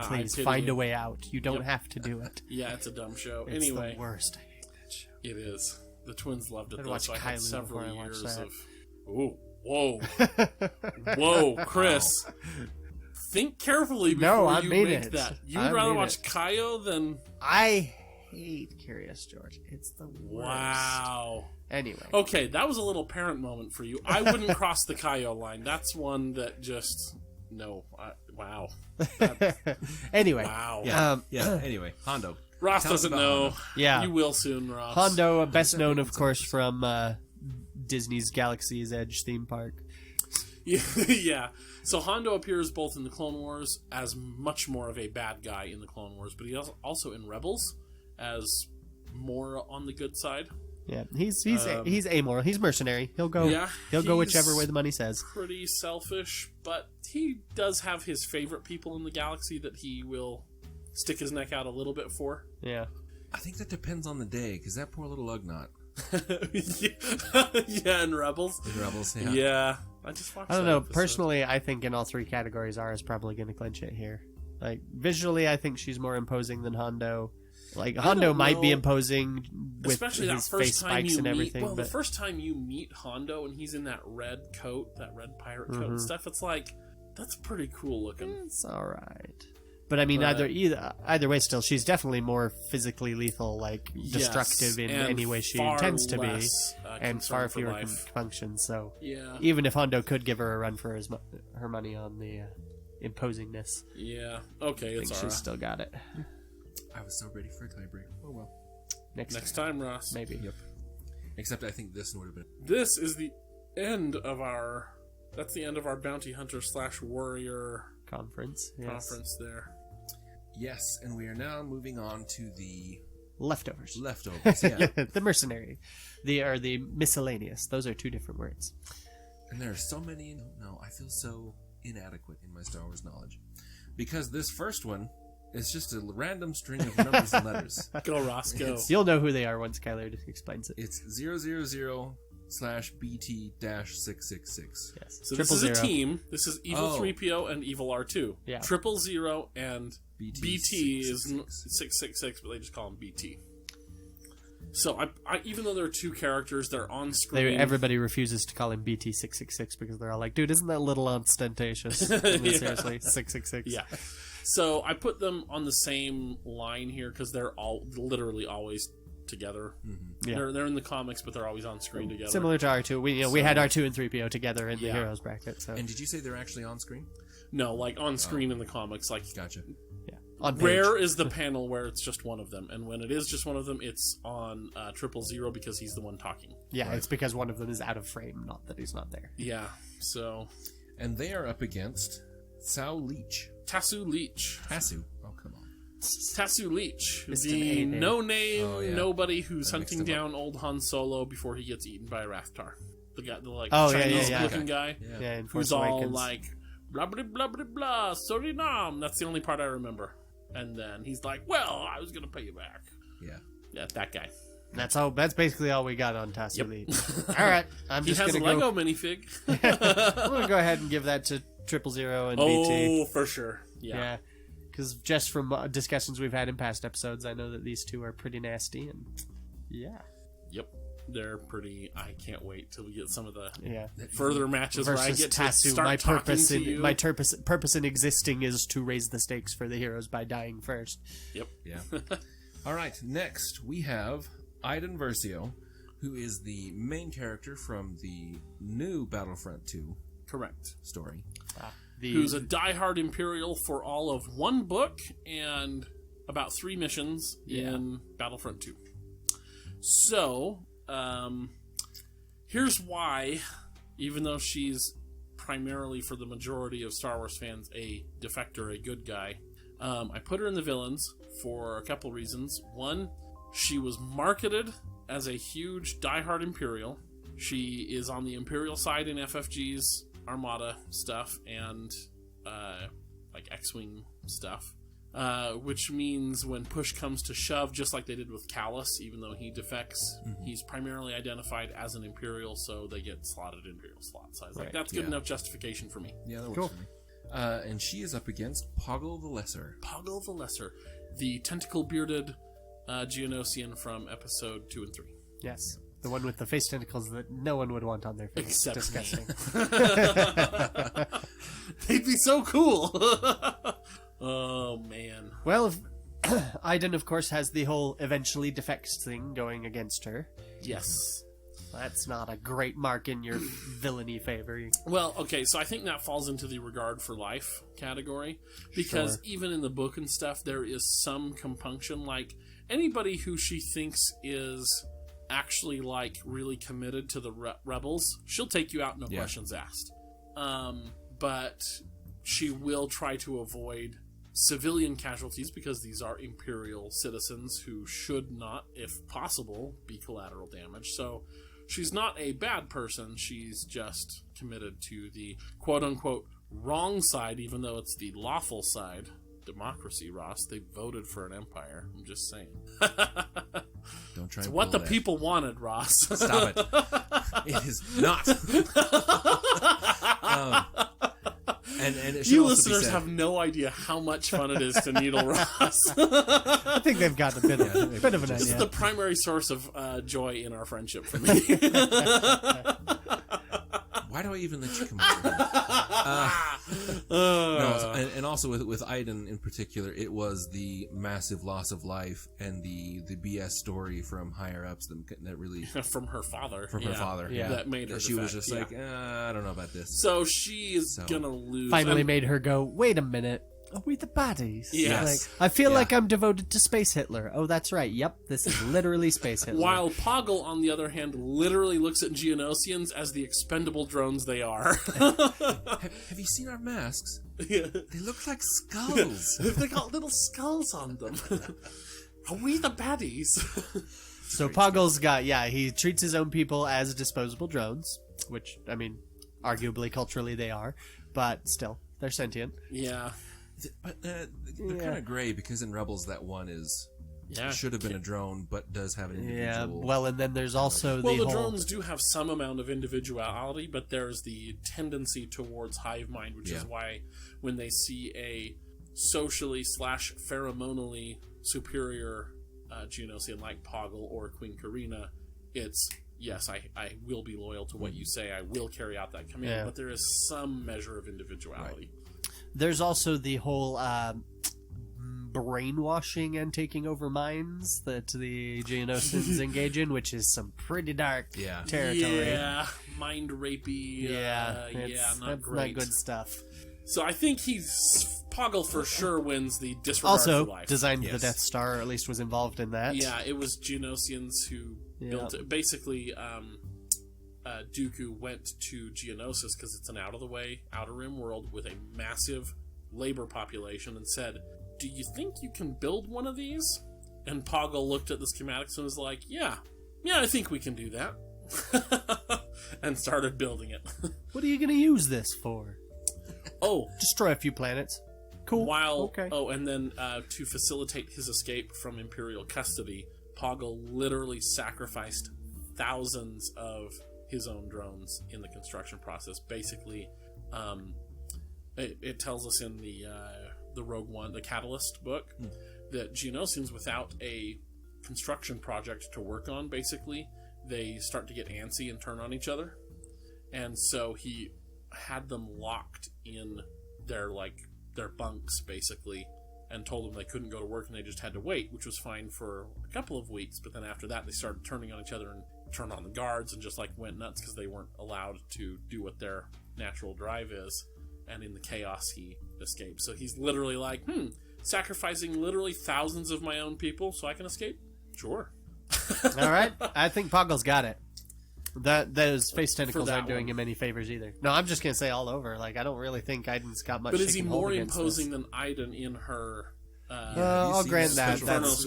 Please I pity find you. a way out. You don't have to do it. Yeah, it's a dumb show. It's Anyway, the worst. I hate that show. it is. The twins loved it, I'd though, watch so I had Kylo several before I watched years that. of... Ooh, whoa. Whoa, Chris. Think carefully before No, I you mean make it. that. You I would rather mean watch it. Kaio than... I hate Curious George. It's the worst. Wow. Anyway. Okay, that was a little parent moment for you. I wouldn't cross the Kaio line. That's one that just... No. Wow. Anyway. Wow. Yeah. Anyway, Hondo. Ross Tell us doesn't about know. Hondo. Yeah. You will soon, Ross. Hondo, best known, of course, from Disney's Galaxy's Edge theme park. Yeah. So Hondo appears both in the Clone Wars as much more of a bad guy in the Clone Wars, but he also in Rebels as more on the good side. Yeah, he's amoral. He's mercenary. He'll go he's whichever way the money says. Pretty selfish, but he does have his favorite people in the galaxy that he will stick his neck out a little bit for. Yeah. I think that depends on the day, because that poor little Ugnaught Yeah, in Rebels. in Rebels. Yeah. I just watched I don't that know. episode. Personally, I think in all three categories, Ara's probably going to clinch it here. Like, visually, I think she's more imposing than Hondo. Like, Hondo don't might be know. imposing with Especially his that face first time spikes you and meet, everything. well, but the first time you meet Hondo and he's in that red coat, that red pirate coat and stuff, it's like, that's pretty cool looking. it's all right. But I mean, But- either way, still, she's definitely more physically lethal, like destructive in and any way she far intends to be, less, and concern far for fewer life. functions. So Yeah. even if Hondo could give her a run for her money on the imposingness, Yeah. Okay, I it's think alright. she's still got it. I was so ready for a tiebreak. Oh well. Next time, Ross. Maybe. Yep. Except I think this would have been. This is the end of our. That's the end of our bounty hunter / warrior Conference. Yes. conference there. Yes, and we are now moving on to the Leftovers. leftovers. Yeah. The mercenary. The miscellaneous. Those are two different words. And there are so many. No, I feel so inadequate in my Star Wars knowledge. because this first one is just a random string of numbers and letters. Go, Ross, go. You'll know who they are once Kyler explains it. It's 000/BT-666. Yes. So Triple this is zero. a team. This is Evil Oh. 3PO and Evil R2. Yeah. 000 and BT is 666. 666, but they just call him BT. So I even though there are two characters, they're on screen. Everybody refuses to call him BT-666 because they're all like, dude, isn't that a little ostentatious? I mean, Yeah. seriously, 666. Yeah. So I put them on the same line here because they're all literally always together. Yeah. They're in the comics, but they're always on screen together. Similar to R2. We had R2 and 3PO together in the Yeah. Heroes bracket. So And did you say they're actually on screen? No, like on screen in the comics. Like Gotcha. yeah. On page. rare is the panel where it's just one of them, and when it is just one of them, it's on 000 because he's the one talking. Yeah, it's because one of them is out of frame, not that he's not there. Yeah. So And they are up against Sao Leech. Tassu Leech. Tasu. Oh, come on. Tassu Leech, Missed an the A there. no-name Oh, yeah. nobody who's I mixed hunting them up. down old Han Solo before he gets eaten by a Rathtar. The guy, the like Oh, yeah, Chinese yeah, yeah. looking guy, Yeah. Yeah, in who's Force all Awakens. like blah blah blah blah blah Suriname. That's the only part I remember. And then he's like, "Well, I was gonna pay you back." Yeah. Yeah, that guy. That's basically all we got on Tassu Yep. Lee. All right, I'm He just has a gonna Lego go. minifig. I'm gonna go ahead and give that to 000 and BT. Oh, for sure. Yeah. Yeah, because just from discussions we've had in past episodes, I know that these two are pretty nasty, and yeah, Yep. They're pretty. I can't wait till we get some of the yeah. further matches where I Versus get to Tassu, start my talking purpose to in you. purpose in existing is to raise the stakes for the heroes by dying first. Yep. Yeah. All right. Next, we have Iden Versio, who is the main character from the new Battlefront 2 Correct. story. Who's a diehard Imperial for all of one book and about 3 missions in Battlefront 2. So, here's why, even though she's primarily, for the majority of Star Wars fans, a defector, a good guy, I put her in the villains for a couple reasons. One, she was marketed as a huge diehard Imperial. She is on the Imperial side in FFG's Armada stuff and like X-Wing stuff, which means when push comes to shove, just like they did with Callus, even though he defects, he's primarily identified as an Imperial, so they get slotted Imperial slots. So I was like, Right. that's good Yeah. enough justification for me. Yeah, that works Cool. for me. And she is up against Poggle the Lesser. Poggle the Lesser, the tentacle-bearded Geonosian from episode 2 and 3. Yes, the one with the face tentacles that no one would want on their face. Except disgusting. They'd be so cool. Oh, man. Well, Iden, of course, has the whole eventually defects thing going against her. Yes. That's not a great mark in your villainy favor. Well, okay, so I think that falls into the regard for life category, because Sure. even in the book and stuff, there is some compunction. Like, anybody who she thinks is actually, like, really committed to the rebels, she'll take you out, no Yeah. questions asked. But she will try to avoid civilian casualties, because these are Imperial citizens who should not, if possible, be collateral damage. So she's not a bad person, she's just committed to the quote-unquote wrong side, even though it's the lawful side. Democracy, Ross. They voted for an empire. I'm just saying. Don't try It's and what pull the that. people wanted, Ross. Stop it. It is not. And it should You also be listeners said- have no idea how much fun it is to needle Ross. I think they've got a bit of an This is idea. the primary source of joy in our friendship for me. Why do I even let you come over here? No, and also with Iden in particular, it was the massive loss of life and the BS story from higher ups that really From her father. from her father. Yeah. That made her That she was defect, just yeah. like, I don't know about this. So she is So- gonna lose. Finally And- made her go, wait a minute. Are we the baddies? Yes. Like, I feel Yeah. like I'm devoted to Space Hitler. Oh, that's right. Yep, this is literally Space Hitler. While Poggle, on the other hand, literally looks at Geonosians as the expendable drones they are. Have you seen our masks? Yeah. They look like skulls. They got little skulls on them. Are we the baddies? So Poggle's got, he treats his own people as disposable drones, which, I mean, arguably culturally they are, but still, they're sentient. Yeah. But they're kind of gray because in Rebels that one is should have been a drone, but does have an individual. Yeah, well, and then there's also the drones do have some amount of individuality, but there's the tendency towards hive mind, which is why when they see a socially / pheromonally superior Geonosian like Poggle or Queen Karina, it's yes, I will be loyal to what you say. I will carry out that command, but there is some measure of individuality. Right. There's also the whole brainwashing and taking over minds that the Geonosians engage in, which is some pretty dark territory. Yeah, mind rapey. Not great. Not good stuff. So I think Poggle for sure wins the disregard for life. Also designed the Death Star, or at least was involved in that. Yeah, it was Geonosians who built it. Basically, Dooku went to Geonosis because it's an out-of-the-way, outer rim world with a massive labor population and said, "Do you think you can build one of these?" And Poggle looked at the schematics and was like, yeah, I think we can do that. And started building it. What are you going to use this for? Oh. Destroy a few planets. Cool. And then to facilitate his escape from Imperial custody, Poggle literally sacrificed thousands of his own drones in the construction process. Basically, it tells us in the Rogue One, the Catalyst book, that Geonosians, without a construction project to work on, basically, they start to get antsy and turn on each other. And so he had them locked in their bunks, basically, and told them they couldn't go to work and they just had to wait, which was fine for a couple of weeks. But then after that, they started turning on each other and turned on the guards and just went nuts because they weren't allowed to do what their natural drive is. And in the chaos, he escaped. So he's literally sacrificing literally thousands of my own people so I can escape? Sure. All right. I think Poggle's got it. Those face tentacles aren't doing him any favors either. No, I'm just gonna say all over. I don't really think Iden's got much. But is he more imposing than Iden in her? I'll grant that. That's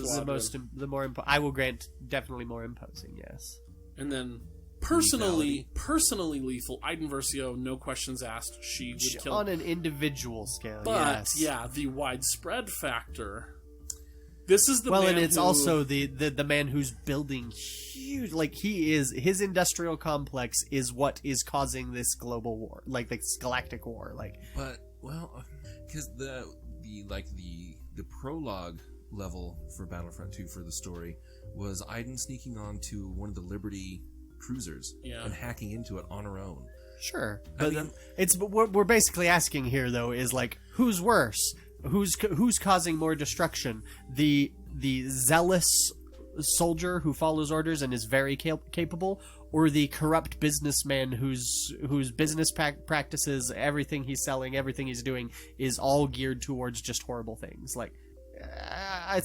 the more. I will grant definitely more imposing. Yes. And then personally lethal. Iden Versio, no questions asked. She would kill on an individual scale. But yes. The widespread factor. This is the and it's also the man who's building huge. His industrial complex is what is causing this global war, this galactic war. Because the prologue level for Battlefront 2 for the story was Iden sneaking onto one of the Liberty cruisers and hacking into it on her own. Sure, but we're basically asking here though is who's worse? Who's causing more destruction? The zealous soldier who follows orders and is very capable, or the corrupt businessman whose business practices, everything he's selling, everything he's doing is all geared towards just horrible things? I'd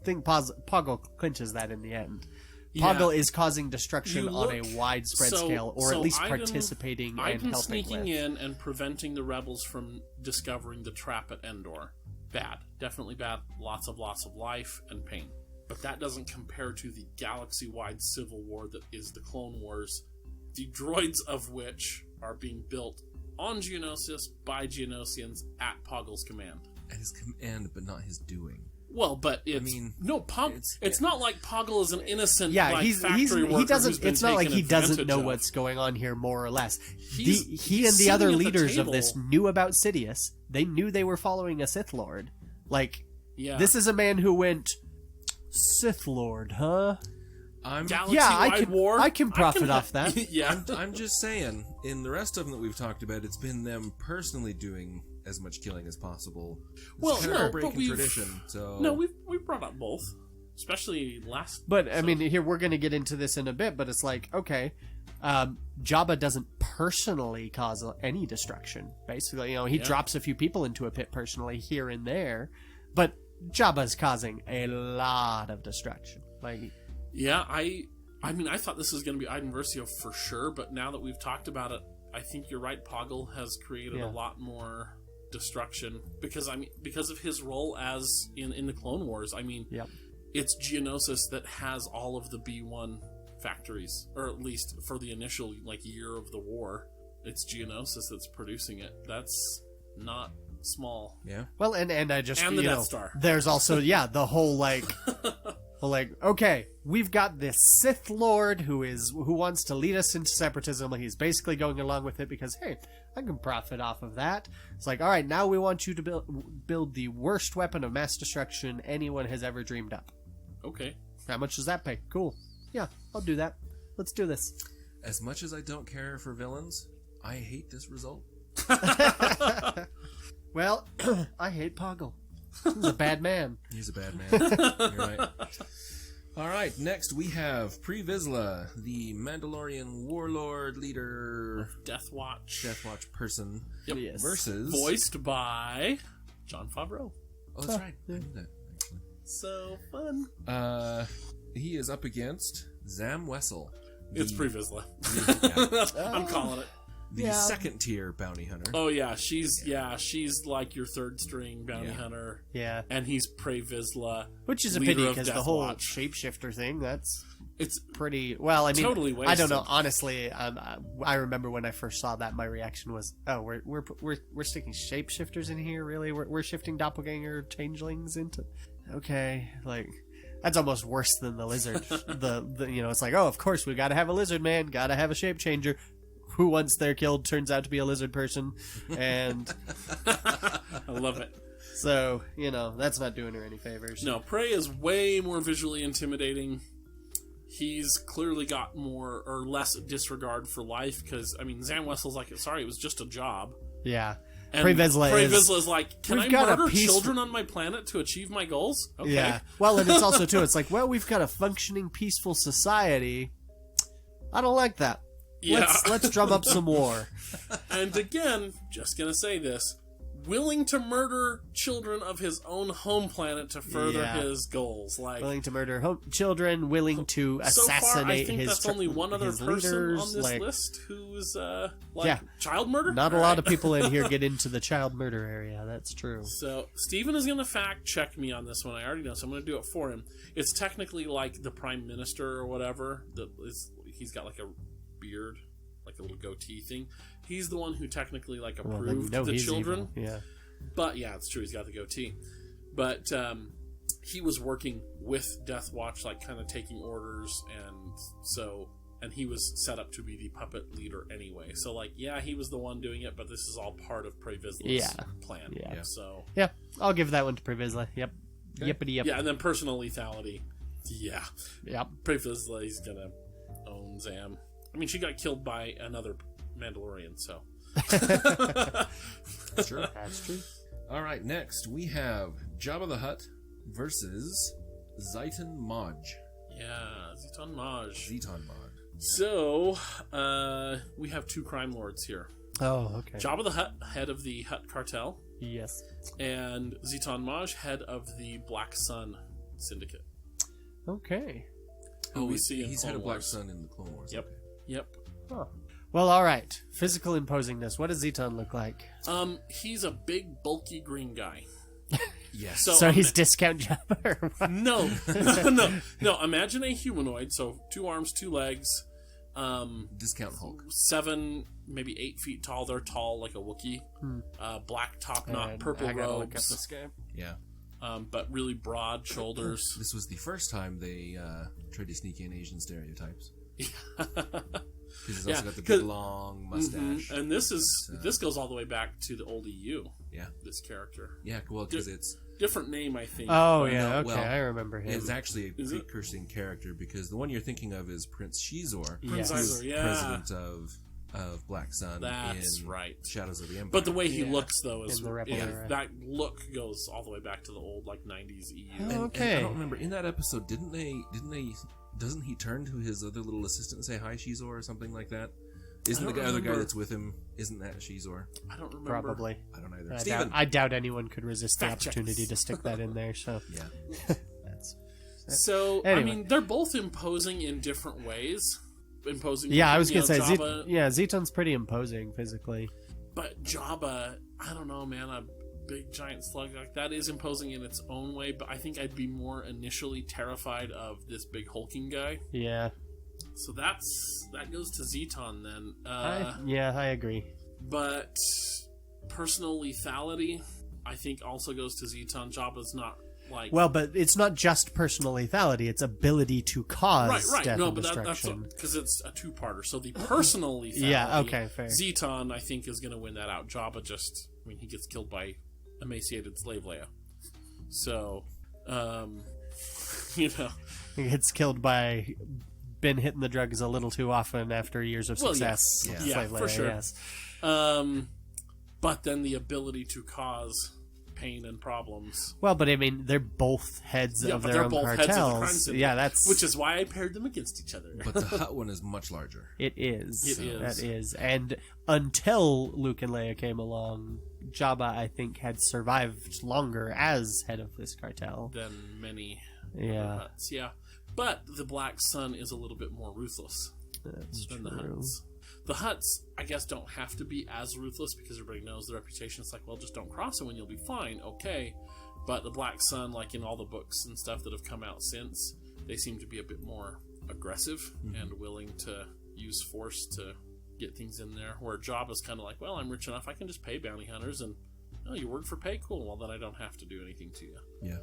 think Poggle clinches that in the end. Poggle is causing destruction on a widespread scale, or at least participating and helping sneaking in and preventing the rebels from discovering the trap at Endor. Bad. Definitely bad. Lots of life and pain. But that doesn't compare to the galaxy-wide civil war that is the Clone Wars, the droids of which are being built on Geonosis by Geonosians at Poggle's command. At his command, but not his doing. Well, but it's it's not like Poggle is an innocent factory worker. He doesn't. It's not like he doesn't know what's going on here, more or less. He and the other leaders of this knew about Sidious. They knew they were following a Sith Lord. This is a man who went Sith Lord, huh? I can profit off that. I'm just saying. In the rest of them that we've talked about, it's been them personally doing as much killing as possible. It's kind of breaking tradition. So we've brought up both, especially last. But I mean, here we're going to get into this in a bit. But it's okay, Jabba doesn't personally cause any destruction. Basically, he drops a few people into a pit personally here and there, but Jabba's causing a lot of destruction. I thought this was going to be Iden Versio for sure, but now that we've talked about it, I think you're right. Poggle has created a lot more destruction because of his role as in the Clone Wars. It's Geonosis that has all of the B1 factories, or at least for the initial year of the war, it's Geonosis that's producing it. That's not small. Yeah. Well, and I just And the you Death know, Star. There's also the whole okay, we've got this Sith Lord who wants to lead us into separatism. He's basically going along with it because hey, I can profit off of that. It's like, all right, now we want you to build the worst weapon of mass destruction anyone has ever dreamed up. Okay. How much does that pay? Cool. Yeah, I'll do that. Let's do this. As much as I don't care for villains, I hate this result. Well, I hate Poggle. He's a bad man. He's a bad man. You're right. All right, next we have Pre Vizsla, the Mandalorian warlord leader, Death Watch. Death Watch person, Yep. Yes. versus... Voiced by Jon Favreau. Oh, that's right. I knew that, actually. So fun. He is up against Zam Wessel. It's Pre Vizsla. Yeah, I'm calling it. the second tier bounty hunter. Oh yeah, she's like your third string bounty hunter, Yeah. and he's Pre Vizsla, Which is a leader pity of because Death the whole Watch. shapeshifter thing, that's It's pretty... Well, I mean, totally I don't know. wasted. Honestly, I remember when I first saw that, my reaction was, oh, we're sticking shapeshifters in here? Really? We're shifting doppelganger changelings into... Okay, like... That's almost worse than the lizard. the it's like, oh, of course we gotta have a lizard man, gotta have a shape changer. Who once they're killed turns out to be a lizard person, and I love it. so that's not doing her any favors. No, Prey is way more visually intimidating. He's clearly got more or less disregard for life because I mean Zam Wessel's like, sorry, it was just a job. Yeah, And Pre Vizsla is like, can I we've got a murder peace- children on my planet to achieve my goals? Okay. Yeah. Well, and it's also too. It's like, well, we've got a functioning, peaceful society. I don't like that. Yeah. Let's drum up some war. And again, just gonna say this: willing to murder children of his own home planet to further Yeah. his goals. Like Willing to murder children, willing to so far, I assassinate think his that's only one other his person leaders. on this like, list who's Yeah. child murder. not a All lot right. of people in here get into the child murder area. That's true. So Steven is going to fact check me on this one. I already know, so I'm going to do it for him. It's technically like the prime minister or whatever. He's got like a beard, like a little goatee thing. He's the one who technically like approved the he's children. evil. Yeah. But yeah, it's true. He's got the goatee. But he was working with Death Watch, like kind of taking orders, and he was set up to be the puppet leader anyway. So like, yeah, he was the one doing it, but this is all part of Pre Vizsla's plan. Yeah. So Yeah. I'll give that one to Pre Vizsla. Yep. Okay. Yippity yip. yeah, and then personal lethality. Yeah, Yep. Pre Vizsla, he's gonna own Zam. I mean, she got killed by another Mandalorian, so. That's true. That's true. All right, next we have Jabba the Hutt versus Zaitan Maj. Yeah, Zeton Maj. Zeton Maj. So, we have two crime lords here. Oh, okay. Jabba the Hutt, head of the Hutt cartel, Yes. and Zeton Maj, head of the Black Sun Syndicate. Okay. Who we see in he's Clone head of Black Wars. Sun in the Clone Wars. Yep. Okay. Yep. Huh. Well, all right. Physical imposingness. What does Zeton look like? He's a big, bulky green guy. Yes. So, So he's discount Jabba? Or what? no. Imagine a humanoid. So 2 arms, 2 legs. Discount Hulk. 7, maybe 8 feet tall. They're tall like a Wookiee. Black top knot, And purple I gotta look up robes. this guy. Yeah. But really broad shoulders. This was the first time they tried to sneak in Asian stereotypes. Because he's also got the big long mustache. And this goes all the way back to the old EU. Yeah. This character. Yeah, well, because it's Different name, I think. Oh, but- yeah. no, Okay, well, I remember him. it's actually a Is it? precursing character because the one you're thinking of is Prince Shizor. Prince Yes. Izor, yeah. President of Black Sun That's in right. Shadows of the Empire. But the way he Yeah. looks, though, is In the Rebel era. that look goes all the way back to the old 90s EU. Oh. And Okay. I don't remember in that episode. Doesn't he turn to his other little assistant and say hi, Shizor, or something like that? Isn't the don't other guy remember. that's with him? Isn't that Shizor? I don't remember. Probably. I don't either. I Steven. doubt anyone could resist the Fact check. opportunity to stick that in there. So Yeah. that's So, Anyway. I mean, they're both imposing in different ways. Imposing. I was you gonna know, say Jabba, Zeton's pretty imposing physically. But Jabba, I don't know, man. A big giant slug like that is imposing in its own way. But I think I'd be more initially terrified of this big hulking guy. Yeah, So that goes to Zeton then. I agree. But personal lethality, I think, also goes to Zeton. Jabba's not like... Well, but it's not just personal lethality, it's ability to cause right. death No, and but destruction. that's because it's a two-parter. So the personal lethality, Yeah, okay, fair. Zeton, I think, is going to win that out. Jabba just, I mean, he gets killed by emaciated slave Leia. So, you know. He gets killed by been hitting the drugs a little too often after years of success. Yeah, Slave for Leia, sure. Yes. But then the ability to cause pain and problems. Well, but I mean, they're both heads Yeah, of but their they're own both heads of the cartels. crime syndicate, Yeah, that's which is why I paired them against each other. But the Hutt one is much larger. it is. It is. That is. And until Luke and Leia came along, Jabba, I think, had survived longer as head of this cartel. Than many Yeah, Hutts. Yeah. But the Black Sun is a little bit more ruthless that's than true. the Hutts. The Hutts, I guess, don't have to be as ruthless because everybody knows their reputation. It's like, well, just don't cross them and you'll be fine. Okay. But the Black Sun, like in all the books and stuff that have come out since, they seem to be a bit more aggressive and willing to use force to get things in there. Where Jabba's kind of like, well, I'm rich enough, I can just pay bounty hunters and, oh, you work for pay? Cool. Well, then I don't have to do anything to you.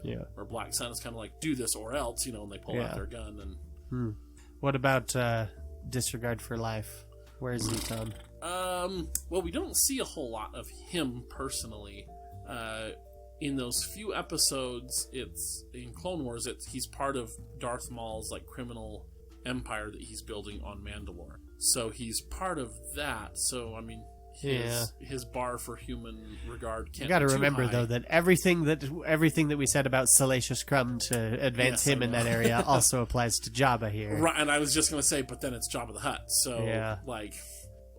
Yeah. Or Black Sun is kind of like, do this or else, you know, and they pull out their gun. And What about disregard for life? Where's Zeton? well, we don't see a whole lot of him personally. In those few episodes, it's in Clone Wars. He's part of Darth Maul's like criminal empire that he's building on Mandalore. So he's part of that. So I mean, his bar for human regard can't. You got to be too remember high. though that everything that we said about Salacious Crumb to advance Yes, him I in know. that area also applies to Jabba here. Right, and I was just going to say, but then it's Jabba the Hutt. So like,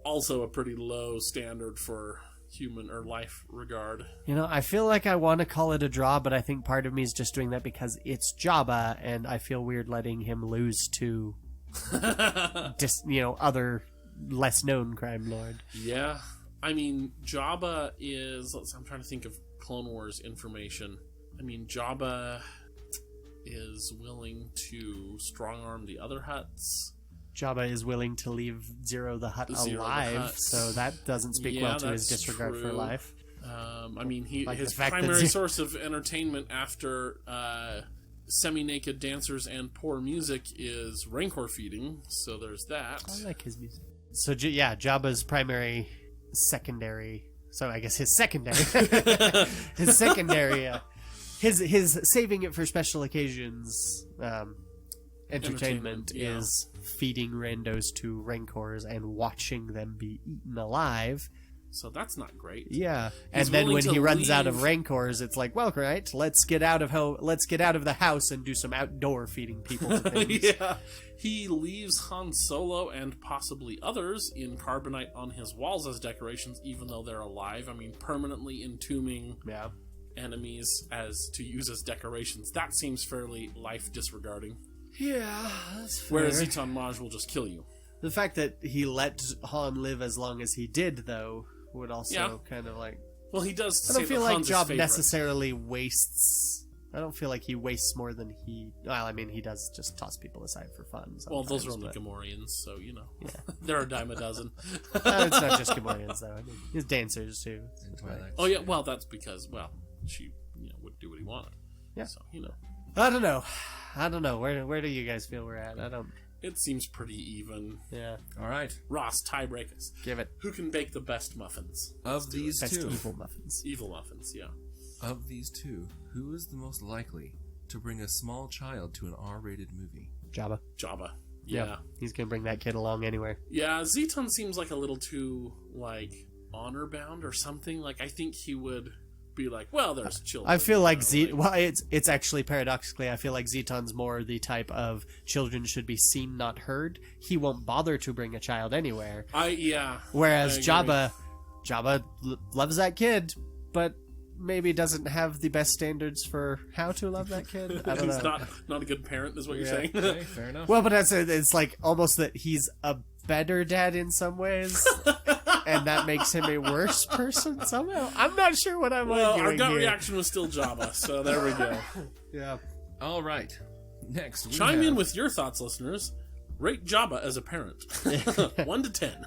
also a pretty low standard for human or life regard. You know, I feel like I want to call it a draw, but I think part of me is just doing that because it's Jabba, and I feel weird letting him lose to, other less known crime lord. Yeah, I mean, Jabba is. I'm trying to think of Clone Wars information. I mean, Jabba is willing to strong arm the other Hutts. Jabba is willing to leave Zero the Hutt Zero the alive, Hutt. so that doesn't speak Yeah, well to his that's disregard for true. life. I mean, Like his the fact that primary source of entertainment after semi-naked dancers and poor music is rancor feeding. So there's that. I like his music. So Jabba's primary, secondary. So I guess his secondary, his secondary, his saving it for special occasions. Entertainment yeah. is feeding randos to rancors and watching them be eaten alive. So that's not great. Yeah, He's and then willing when to he runs out of leave- rancors, it's like, well, right, let's get out of the house and do some outdoor feeding people to things. Yeah. He leaves Han Solo and possibly others in carbonite on his walls as decorations, even though they're alive. I mean, permanently entombing enemies to use as decorations. That seems fairly life disregarding. Yeah, that's fair. Whereas Zeton Maj will just kill you. The fact that he let Han live as long as he did, though, would also kind of like... Well, he does. I don't say feel that like Han's his Job favorite. necessarily wastes... I don't feel like he wastes more than he... Well, I mean, he does just toss people aside for fun. Well, those are sometimes, only but- Gamorreans, so, you know. They're a dime a dozen. It's not just Gamorreans, though. I mean, he's dancers, too. In Twilight. Oh, yeah, well, that's because, she would do what he wanted. Yeah. So, I don't know. Where do you guys feel we're at? I don't... It seems pretty even. Yeah. All right. Ross, tiebreakers. Give it. Who can bake the best muffins? Of these Best two, evil muffins. Evil muffins, yeah. of these two, who is the most likely to bring a small child to an R-rated movie? Jabba. Jabba. Yeah. He's gonna bring that kid along anywhere. Yeah, Zeton seems like a little too, honor bound or something. I think he would be like, well, there's children. I feel like it's actually paradoxically, I feel like Zeton's more the type of children should be seen, not heard. He won't bother to bring a child anywhere. Whereas Jabba loves that kid, but maybe doesn't have the best standards for how to love that kid. I don't He's know. not a good parent, is what you're saying. Okay, fair enough. Well, but it's like almost that he's a better dad in some ways, and that makes him a worse person somehow. I'm not sure what I'm Well, arguing our gut here. reaction was still Jabba, so there we go. Yeah. All right. Next, we Chime have... in with your thoughts, listeners. Rate Jabba as a parent. 1 to 10.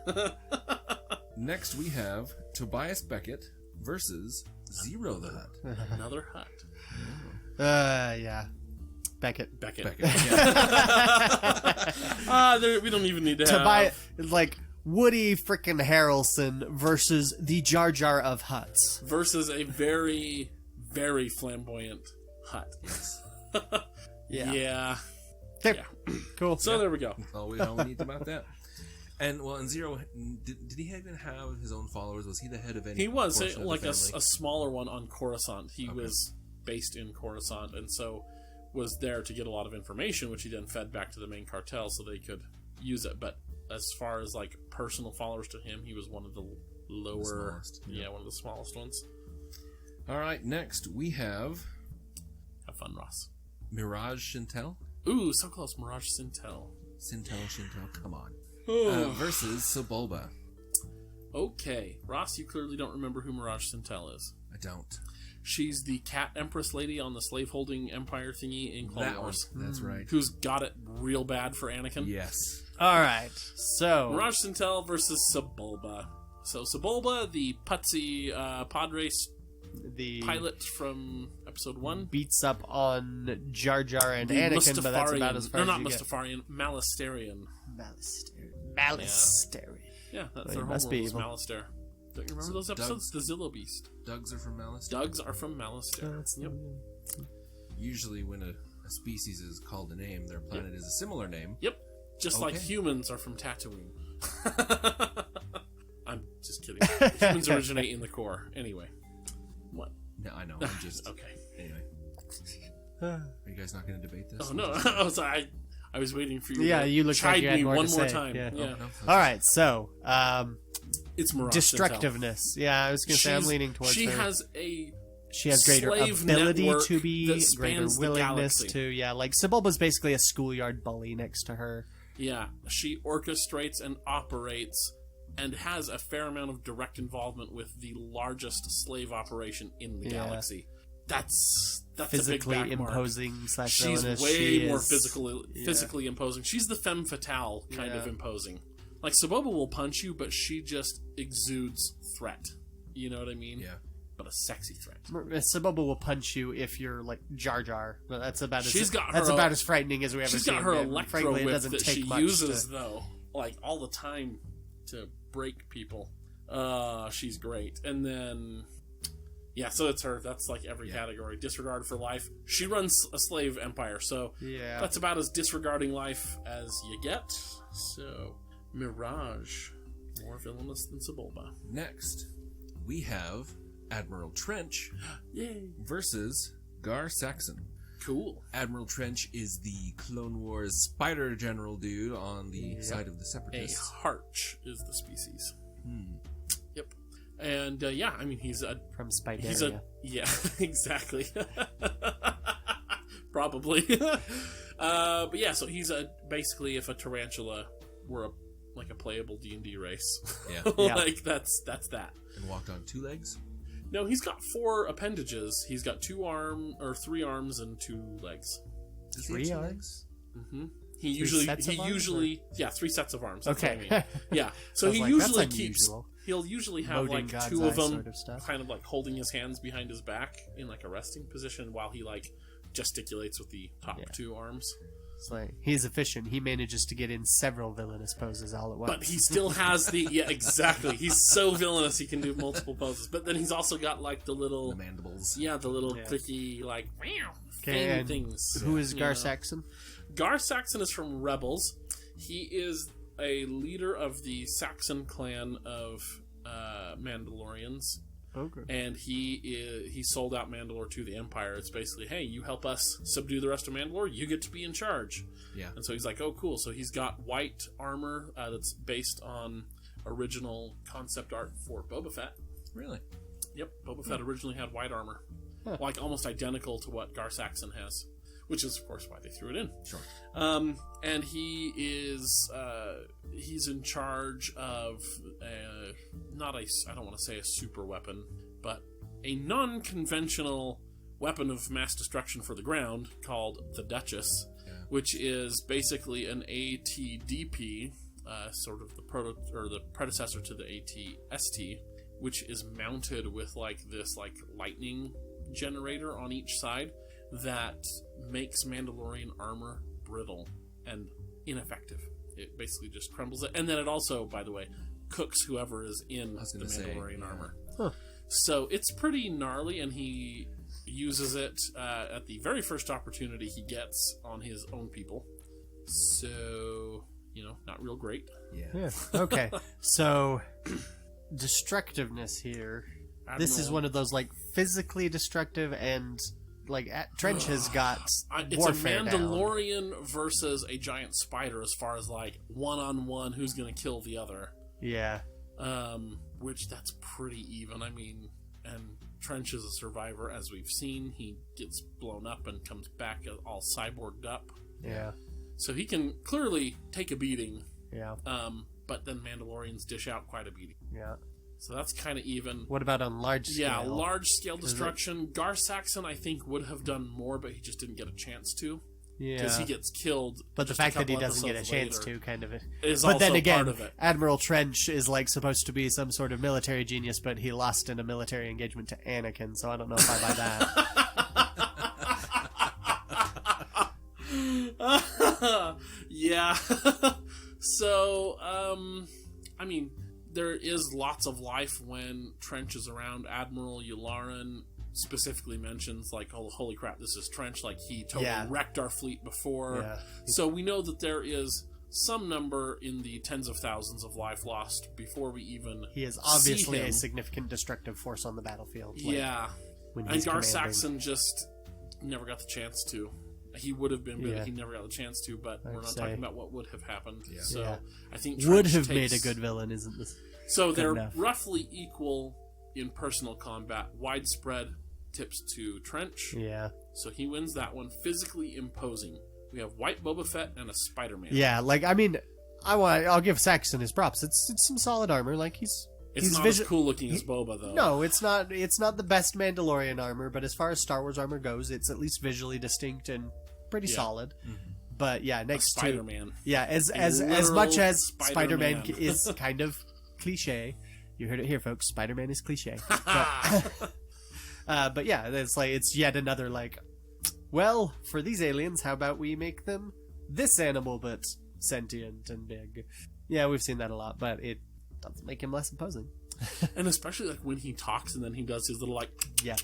Next, we have Tobias Beckett, versus Zero the Hutt. Another Hutt. Yeah. Beckett. Yeah. We don't even need to have... buy like Woody frickin' Harrelson versus the Jar Jar of Hutts. Versus a very, very flamboyant Hutt. Yeah. Okay. Yeah. Cool. So there we go. All we need about that. And Zero, did he even have his own followers? Was he the head of any? He was portion of like the a family? smaller one on Coruscant. He was based in Coruscant, and so was there to get a lot of information, which he then fed back to the main cartel so they could use it. But as far as like personal followers to him, he was one of the lower, one of the smallest ones. All right, next we have Fun, Ross. Mirage Chantel. Ooh, so close. Mirage Sintel. Chantel, come on. Versus Sebulba. Okay. Ross, you clearly don't remember who Mirage Sintel is. I don't. She's the cat empress lady on the slaveholding empire thingy in Clone Wars. That's right. Who's got it real bad for Anakin. Yes. All right. So Mirage Sintel versus Sebulba. So Sebulba, the putsy pod race the pilot from episode 1, beats up on Jar Jar and the Anakin, but that's about as far no, as not you get. Mustafarian, Malastarian. Malastarian. Yeah, that's Well, their it must whole be world is evil. Malastair. Don't you remember those episodes? The Zillo Beast. Dugs are from Malice. Dugs are from Malastair. Yep. Usually when a species is called a name, their planet is a similar name. Yep. Just like Okay. humans are from Tatooine. I'm just kidding. Humans originate in the core. Anyway. What? No, I know. I'm just... Okay. Anyway. Are you guys not going to debate this? Oh, no. I was waiting for you Yeah, to you look like chide you had me more one to more say. time. Yeah. Yeah. No? All right. So It's Mirage destructiveness. Yeah, I was going to say I'm leaning towards She her. has a She has greater slave ability network to be, that greater spans the willingness galaxy. to, like Sebulba's basically a schoolyard bully next to her. Yeah, she orchestrates and operates and has a fair amount of direct involvement with the largest slave operation in the galaxy. That's Physically a big backmark. imposing / She's villainous. way She more is- physically imposing. She's the femme fatale kind of imposing. Like Sebulba will punch you, but she just exudes threat. You know what I mean? Yeah. But a sexy threat. Sebulba will punch you if you're like Jar Jar. But that's about She's got that's her about as frightening as we ever She's seen. got her him. electro Frankly, it whip doesn't that take she much uses to... though, like all the time to break people. She's great. And then so it's her. That's like every category. Disregard for life. She runs a slave empire, so that's about as disregarding life as you get. So Mirage, more villainous than Sebulba. Next, we have Admiral Trench Yay! versus Gar Saxon. Cool. Admiral Trench is the Clone Wars spider general dude on the side of the A Separatists. Harch is the species. Yep. And I mean he's from Spideria. Exactly. Probably. But yeah, so he's basically if a tarantula were a playable D&D race. Yeah. Like that's that. And walked on 2 legs. No, he's got 4 appendages. He's got 3 arms and 2 legs. Does he have 3 2 arms? legs? Mm-hmm. Three sets of arms, 3 sets of arms. That's Okay. what I mean. Yeah. So I was he like, usually that's keeps. unusual. He'll usually have Loading like God's 2 of eye them, sort of stuff. kind of like holding his hands behind his back in like a resting position while he like gesticulates with the top 2 arms. It's like he's efficient. He manages to get in several villainous poses all at once. But he still has the exactly. He's so villainous he can do multiple poses. But then he's also got like the little The mandibles. the little clicky like Okay, and things. who is you Gar know. Saxon? Gar Saxon is from Rebels. He is a leader of the Saxon clan of Mandalorians, Okay. and he sold out Mandalore to the Empire. It's basically, hey, you help us subdue the rest of Mandalore, you get to be in charge. Yeah. And so he's like, oh, cool. So he's got white armor that's based on original concept art for Boba Fett. Really? Yep, Boba Fett originally had white armor, like almost identical to what Gar Saxon has, which is of course why they threw it in. Sure. And he is he's in charge of I don't want to say a super weapon, but a non-conventional weapon of mass destruction for the ground called the Duchess, which is basically an AT-DP, sort of the predecessor to the AT-ST, which is mounted with like this like lightning generator on each side that makes Mandalorian armor brittle and ineffective. It basically just crumbles it, and then it also, by the way, cooks whoever is in the Mandalorian armor. Huh. So it's pretty gnarly, and he uses it at the very first opportunity he gets on his own people. So, not real great. Yeah. Okay. So, destructiveness here. This is one of those like physically destructive, and like Trench has got it's warfare a down. Mandalorian versus a giant spider as far as like one-on-one who's going to kill the other. Yeah. Which that's pretty even. I mean, and Trench is a survivor, as we've seen. He gets blown up and comes back all cyborged up. Yeah. So he can clearly take a beating. Yeah. But then Mandalorians dish out quite a beating. Yeah. So that's kind of even. What about on large scale? Yeah, large scale destruction. Gar Saxon, I think, would have done more, but he just didn't get a chance to. Yeah. Because he gets killed. But the fact that he doesn't get a chance to, kind of. Is but also then again, part of it. Admiral Trench is like supposed to be some sort of military genius, but he lost in a military engagement to Anakin, so I don't know if I buy that. Yeah. So, I mean, there is lots of life when Trench is around. Admiral Yularen specifically mentions, like, oh, holy crap, this is Trench. Like, he totally wrecked our fleet before. Yeah. So we know that there is some number in the tens of thousands of life lost before we even He is obviously see him. a significant destructive force on the battlefield. Yeah. When And he's Gar commanding. Saxon just never got the chance to. He would have been, but Yeah. he never got the chance to. But I'd we're not say. talking about what would have happened. Yeah. So Yeah. I think Would Trench have made takes- a good villain, isn't this? So good they're enough. roughly equal in personal combat. Widespread tips to Trench. Yeah. So he wins that one. Physically imposing. We have White Boba Fett and a Spider-Man. Yeah, like, I mean, I'll give Saxon his props. It's some solid armor. Like, It's he's not as cool looking as Boba, though. No, it's not the best Mandalorian armor, but as far as Star Wars armor goes, it's at least visually distinct and pretty solid. Mm-hmm. But yeah, A next to Spider-Man. yeah, as literal much as Spider-Man. Spider-Man is kind of cliche. You heard it here, folks. Spider-Man is cliche. But yeah, it's yet another like, well, for these aliens, how about we make them this animal but sentient and big? Yeah, we've seen that a lot, but it doesn't make him less imposing. And especially like when he talks and then he does his little Yeah.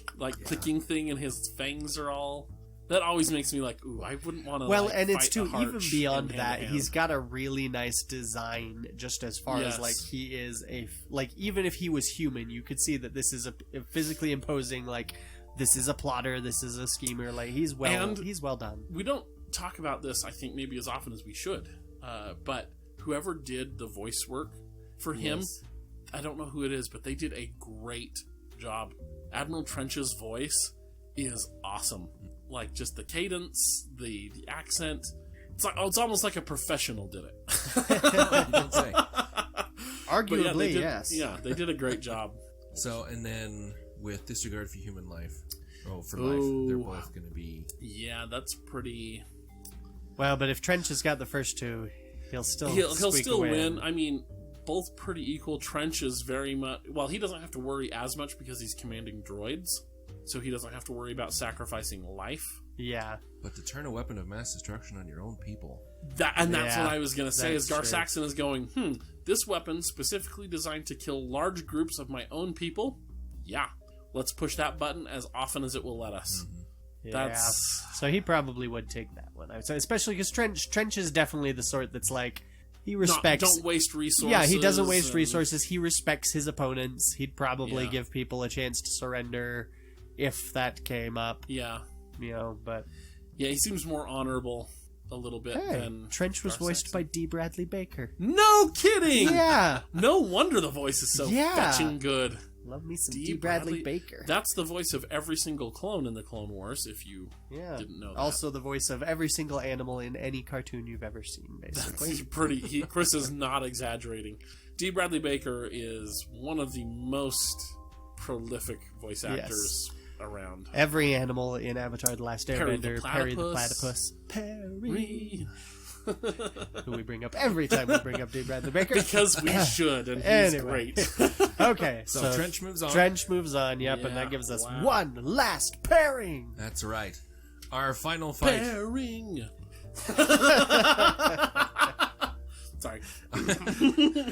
clicking thing and his fangs are all. That always makes me like, ooh, I wouldn't want to. Well, like, and it's fight too, a even Harch beyond in that, hand-to-hand. he's got a really nice design just as far as Yes. like he is like, even if he was human, you could see that this is a physically imposing, like, this is a plotter, this is a schemer, like he's well done. We don't talk about this, I think, maybe as often as we should. But whoever did the voice work for him, Yes. I don't know who it is, but they did a great job. Admiral Trench's voice is awesome. Like, just the cadence, the accent. It's almost like a professional did it. Don't say. Arguably, But they did, yes. Yeah, they did a great job. So, and then with disregard for human life, life, Ooh. they're both going to be. Yeah, that's pretty. Well, but if Trench has got the first two, he'll still He'll squeak still away. win. I mean, both pretty equal. Trench is very much. Well, he doesn't have to worry as much because he's commanding droids, so he doesn't have to worry about sacrificing life. Yeah. But to turn a weapon of mass destruction on your own people. That's Yeah, what I was going to say. that's Is Gar true. Saxon is going, this weapon specifically designed to kill large groups of my own people? Yeah. Let's push that button as often as it will let us. Yeah. That's... So he probably would take that one, I would say, especially because Trench is definitely the sort that's like, he respects... Don't waste resources. Yeah, he doesn't waste and- resources. He respects his opponents. He'd probably Yeah. give people a chance to surrender if that came up, Yeah. but... Yeah, he seems more honorable a little bit Hey, than... Trench was Gar voiced Saxon. by D. Bradley Baker. No kidding! Yeah! No wonder the voice is so Yeah. fetching good. Love me some D. D. Bradley Baker. That's the voice of every single clone in the Clone Wars, if you Yeah. didn't know that. Also the voice of every single animal in any cartoon you've ever seen, basically. That's pretty... Chris is not exaggerating. D. Bradley Baker is one of the most prolific voice actors around. Every animal in Avatar: The Last Perry the Airbender, Perry the Platypus. Platypus. Perry. who we bring up every time we bring up D. Bradley Baker. Because we should, and he's Anyway. great. Okay, So Trench moves on. Trench moves on, yep, and Yeah, that gives us wow. one last pairing. That's right. Our final fight. Pairing. Sorry.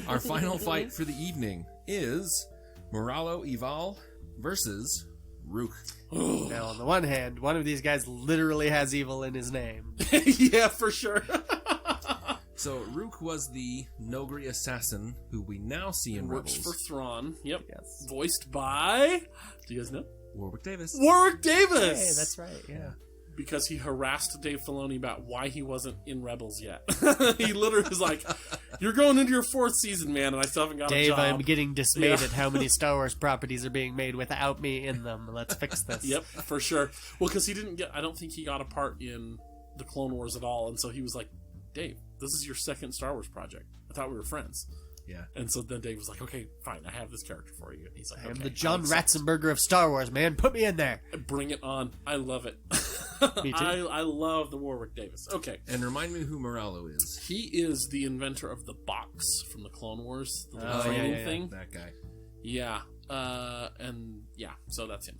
Our final fight for the evening is Moralo Eval versus Rook. Now, on the one hand, one of these guys literally has evil in his name. Yeah, for sure. So Rook was the Nogri assassin who we now see in Works Rebels. for Thrawn. Yep. Yes. Voiced by. Do you guys know? Warwick Davis. Warwick Davis. Hey, that's right, yeah. Because he harassed Dave Filoni about why he wasn't in Rebels yet. He literally was like, "You're going into your 4th season, man, and I still haven't got a Dave, job." I'm getting dismayed Yeah. at how many Star Wars properties are being made without me in them. Let's fix this. Yep, for sure. Well, because he didn't get. I don't think he got a part in the Clone Wars at all, and so he was like, "Dave, this is your 2nd Star Wars project. I thought we were friends." Yeah. And so then Dave was like, "Okay, fine, I have this character for you." And he's like, I am okay, the John I'll accept Ratzenberger of Star Wars, man. Put me in there. it. Bring it on. I love it. Me too. I love the Warwick Davis. Okay. And remind me who Moralo is. He is the inventor of the box from the Clone Wars, the little Oh, training yeah. thing. That guy. Yeah. And yeah, so that's him.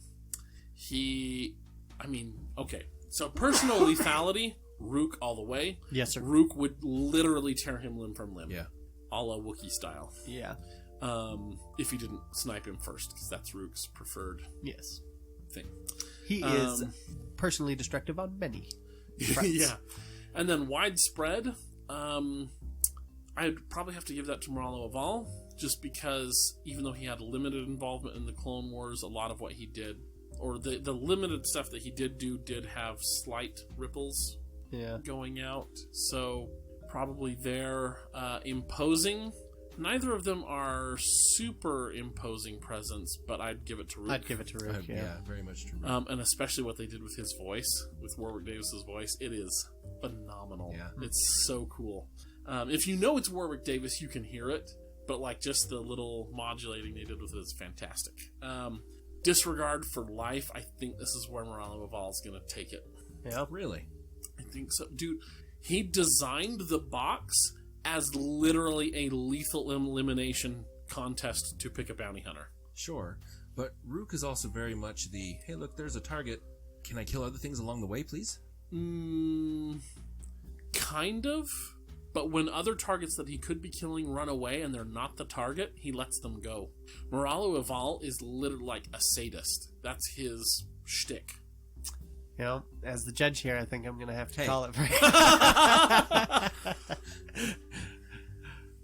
Okay. So personal lethality, Rook all the way. Yes, sir. Rook would literally tear him limb from limb. Yeah. A la Wookiee style. Yeah. If you didn't snipe him first, because that's Rook's preferred Yes. thing. He is personally destructive on many fronts. Yeah. And then widespread, I'd probably have to give that to Moralo Eval, just because even though he had limited involvement in the Clone Wars, a lot of what he did, or the limited stuff that he did do, did have slight ripples Yeah. going out. So probably they're imposing. Neither of them are super imposing presence, but I'd give it to Rook. I'd give it to Rook, Yeah, very much true. And especially what they did with his voice, with Warwick Davis's voice, it is phenomenal. Yeah. It's so cool. If you know it's Warwick Davis, you can hear it, but like just the little modulating they did with it is fantastic. Disregard for life, I think this is where Moralo Eval is going to take it. Yeah. Really? I think so. Dude, he designed the box as literally a lethal elimination contest to pick a bounty hunter. Sure. But Rook is also very much the, hey, look, there's a target. Can I kill other things along the way, please? Kind of. But when other targets that he could be killing run away and they're not the target, he lets them go. Moralo Eval is literally like a sadist. That's his shtick. You know, as the judge here, I think I'm going to have to Hey. call it for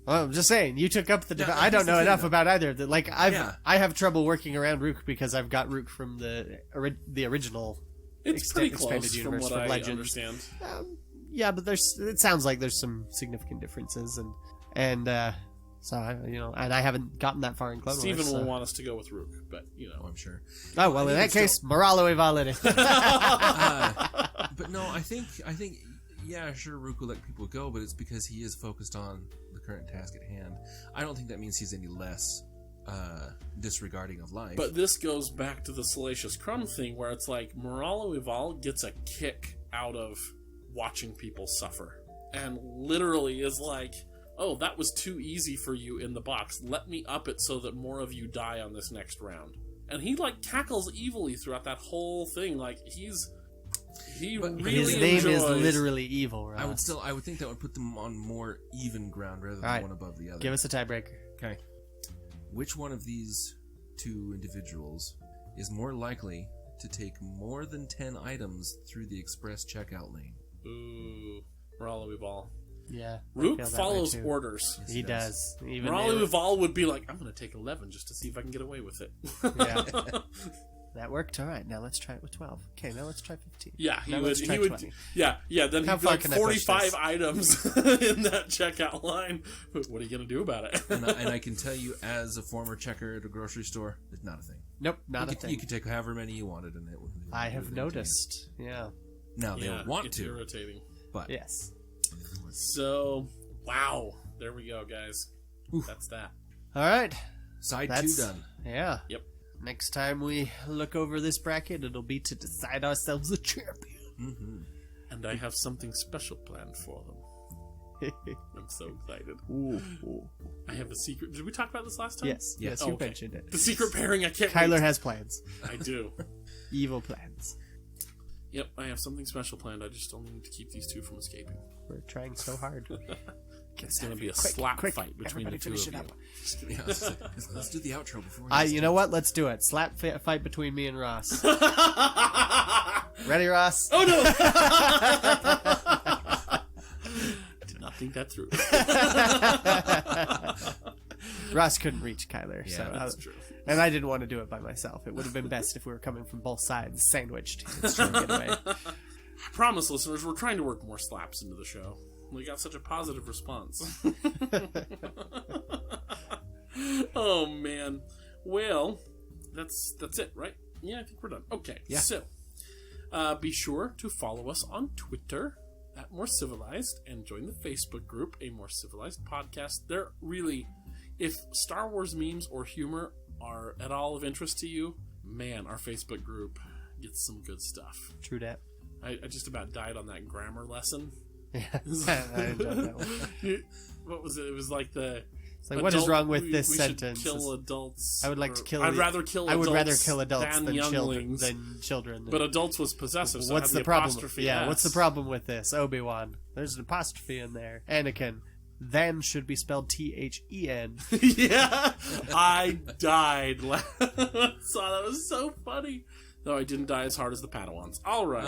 Well, I'm just saying, you took up the Yeah, I don't that's the know thing, enough though. about either of them. Like, Yeah. I have trouble working around Rook because I've got Rook from the original It's pretty expanded close from universe what for I Legends. understand. Yeah, but it sounds like there's some significant differences, and so and I haven't gotten that far in Clone Steven Wars. will So. want us to go with Rook, but Oh, I'm sure. Oh well, in that case, Moralo Eval it is. But no, I think, yeah, sure, Rook will let people go, but it's because he is focused on the current task at hand. I don't think that means he's any less disregarding of life. But this goes back to the Salacious Crumb thing, where it's like Moralo Eval gets a kick out of watching people suffer, and literally is like, "Oh, that was too easy for you in the box. Let me up it so that more of you die on this next round." And he like cackles evilly throughout that whole thing. Like he But really His name is enjoys- literally evil. Ross. I would think that would put them on more even ground rather than All right. one above the other. Give us a tiebreaker. Okay. Which one of these two individuals is more likely to take more than 10 items through the express checkout lane? Ooh, Moralo Eval. Yeah, I Rook feel that way follows too. orders. He does. Even Moralo Eval would be like, "I'm going to take 11 just to see if I can get away with it." Yeah. That worked. All right, now let's try it with 12. Okay, now let's try 15. Yeah, Now he let's would. try He would. 20. Yeah. Then How he'd be far like can I push 45 this? items in that checkout line. But what are you gonna do about it? And I can tell you, as a former checker at a grocery store, it's not a thing. Nope, not a You thing. could take however many you wanted, and it would. I have noticed. Yeah. Now they Yeah, want it's to, irritating. but Yes. So, wow, there we go, guys. That's that. All right. side That's 2 done. Yeah. Yep. Next time we look over this bracket, it'll be to decide ourselves a champion. Mm-hmm. And I have something special planned for them. I'm so excited. Ooh. I have a secret. Did we talk about this last time? Yes, Yes. you Okay. mentioned it. The secret pairing. I can't Kyler wait. has plans. I do. Evil plans. Yep, I have something special planned. I just only need to keep these two from escaping. We're trying so hard. It's going to be a slap fight between the two of you. Yeah, let's do the outro before. You know what? Let's do it. Slap fight between me and Ross. Ready, Ross? Oh no! Did not think that through. Ross couldn't reach Kyler, Yeah, so That's true. and I didn't want to do it by myself. It would have been best if we were coming from both sides, sandwiched. It's trying to get away. I promise, listeners, we're trying to work more slaps into the show. We got such a positive response. Oh man. Well, that's it, right? Yeah, I think we're done. Okay. Yeah. So, be sure to follow us on Twitter at More Civilized and join the Facebook group, A More Civilized Podcast. They're really, if Star Wars memes or humor are at all of interest to you, man, our Facebook group gets some good stuff. True dat. I just about died on that grammar lesson. Yeah, I enjoyed that one. What was it? It was like the. It's like, what is wrong with this we sentence? Should kill adults. I would like to kill. I'd rather kill. I would rather adults kill adults than younglings. children. But adults was possessive. So what's it had the problem? apostrophe Yeah, S. what's the problem with this? Obi-Wan. There's an apostrophe in there. Anakin. Then should be spelled T-H-E-N. Yeah, I died. So that was so funny. No, I didn't die as hard as the Padawans. All right.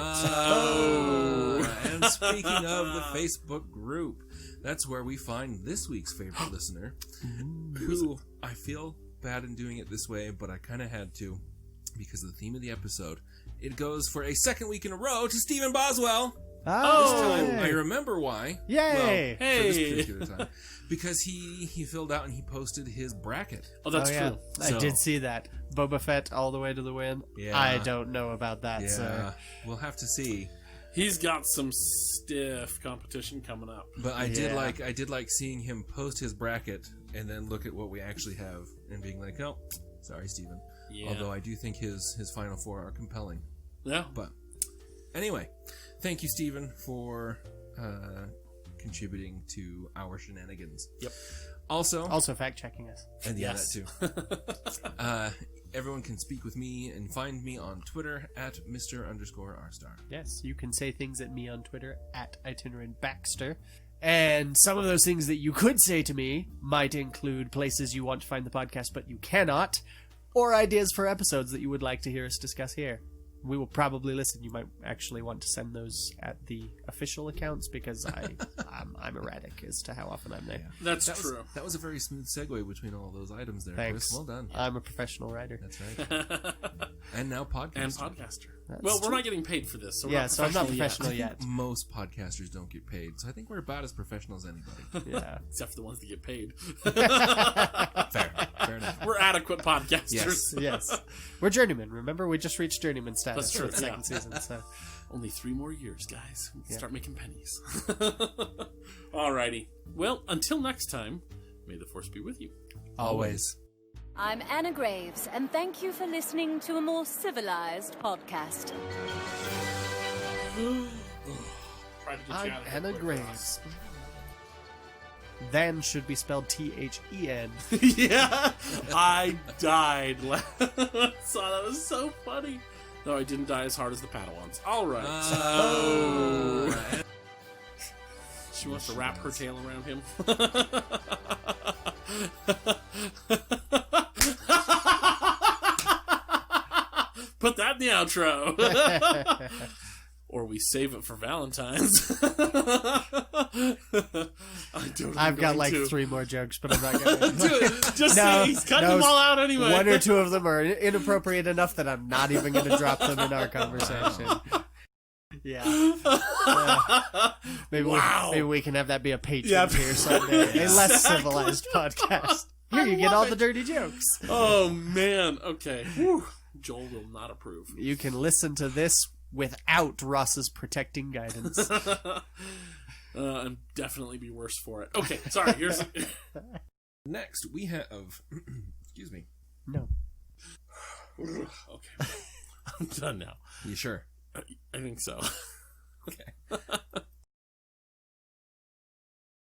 And speaking of the Facebook group, that's where we find this week's favorite listener, who I feel bad in doing it this way, but I kind of had to because of the theme of the episode. It goes for a second week in a row to Stephen Boswell. This time, I remember why. Yay! Well, for this particular time. Because he filled out and he posted his bracket. Oh, that's yeah. true. I So- did see that. Boba Fett all the way to the win. Yeah. I don't know about that, Yeah, sir. we'll have to see. He's got some stiff competition coming up. But I Yeah. did like seeing him post his bracket and then look at what we actually have and being like, oh, sorry, Stephen. Yeah. Although I do think his final four are compelling. Yeah. But anyway, thank you, Stephen, for contributing to our shenanigans. Yep. Also fact checking us. And yeah, Yes. that too. Everyone can speak with me and find me on Twitter at Mr_R*star. Yes, you can say things at me on Twitter at Itinerant Baxter. And some of those things that you could say to me might include places you want to find the podcast but you cannot, or ideas for episodes that you would like to hear us discuss here. We will probably listen. You might actually want to send those at the official accounts because I'm erratic as to how often I'm there. Yeah. That's That true. that was a very smooth segue between all those items there, Thanks. Chris. Well done. I'm a professional writer. That's right. And now podcaster. And podcaster. That's Well, we're true. not getting paid for this, so we're Yeah, not so I'm not professional professional yet. Most podcasters don't get paid, so I think we're about as professional as anybody. Yeah. Except for the ones that get paid. Fair enough. We're adequate podcasters. Yes. Yes. We're journeyman. Remember, we just reached journeyman status That's true, for the second yeah. season. So Only 3 more years, guys. We can Yeah. start making pennies. Alrighty. Well, until next time, may the force be with you. Always. I'm Anna Graves, and thank you for listening to a more civilized podcast. Try to get you I'm out of here Anna quick, Graves. Then should be spelled T-H-E-N. Ross. Yeah, I died. So that was so funny. No, I didn't die as hard as the Padawans. All right. She wants to wrap her tail around him. Put that in the outro. Or we save it for Valentine's. I've got like 3 more jokes, but I'm not going to Do it. Just say he's cutting them all out anyway. 1 or 2 of them are inappropriate enough that I'm not even going to drop them in our conversation. Yeah. Maybe we can have that be a Patreon tier someday. A less civilized podcast. Here you get all the dirty jokes. Oh, man. Okay. Whew. Joel will not approve. You can listen to this without Ross's protecting guidance. And definitely be worse for it. Okay, sorry. Here's. Next, we have... Excuse me. No. Okay. I'm done now. You sure? I think so. Okay.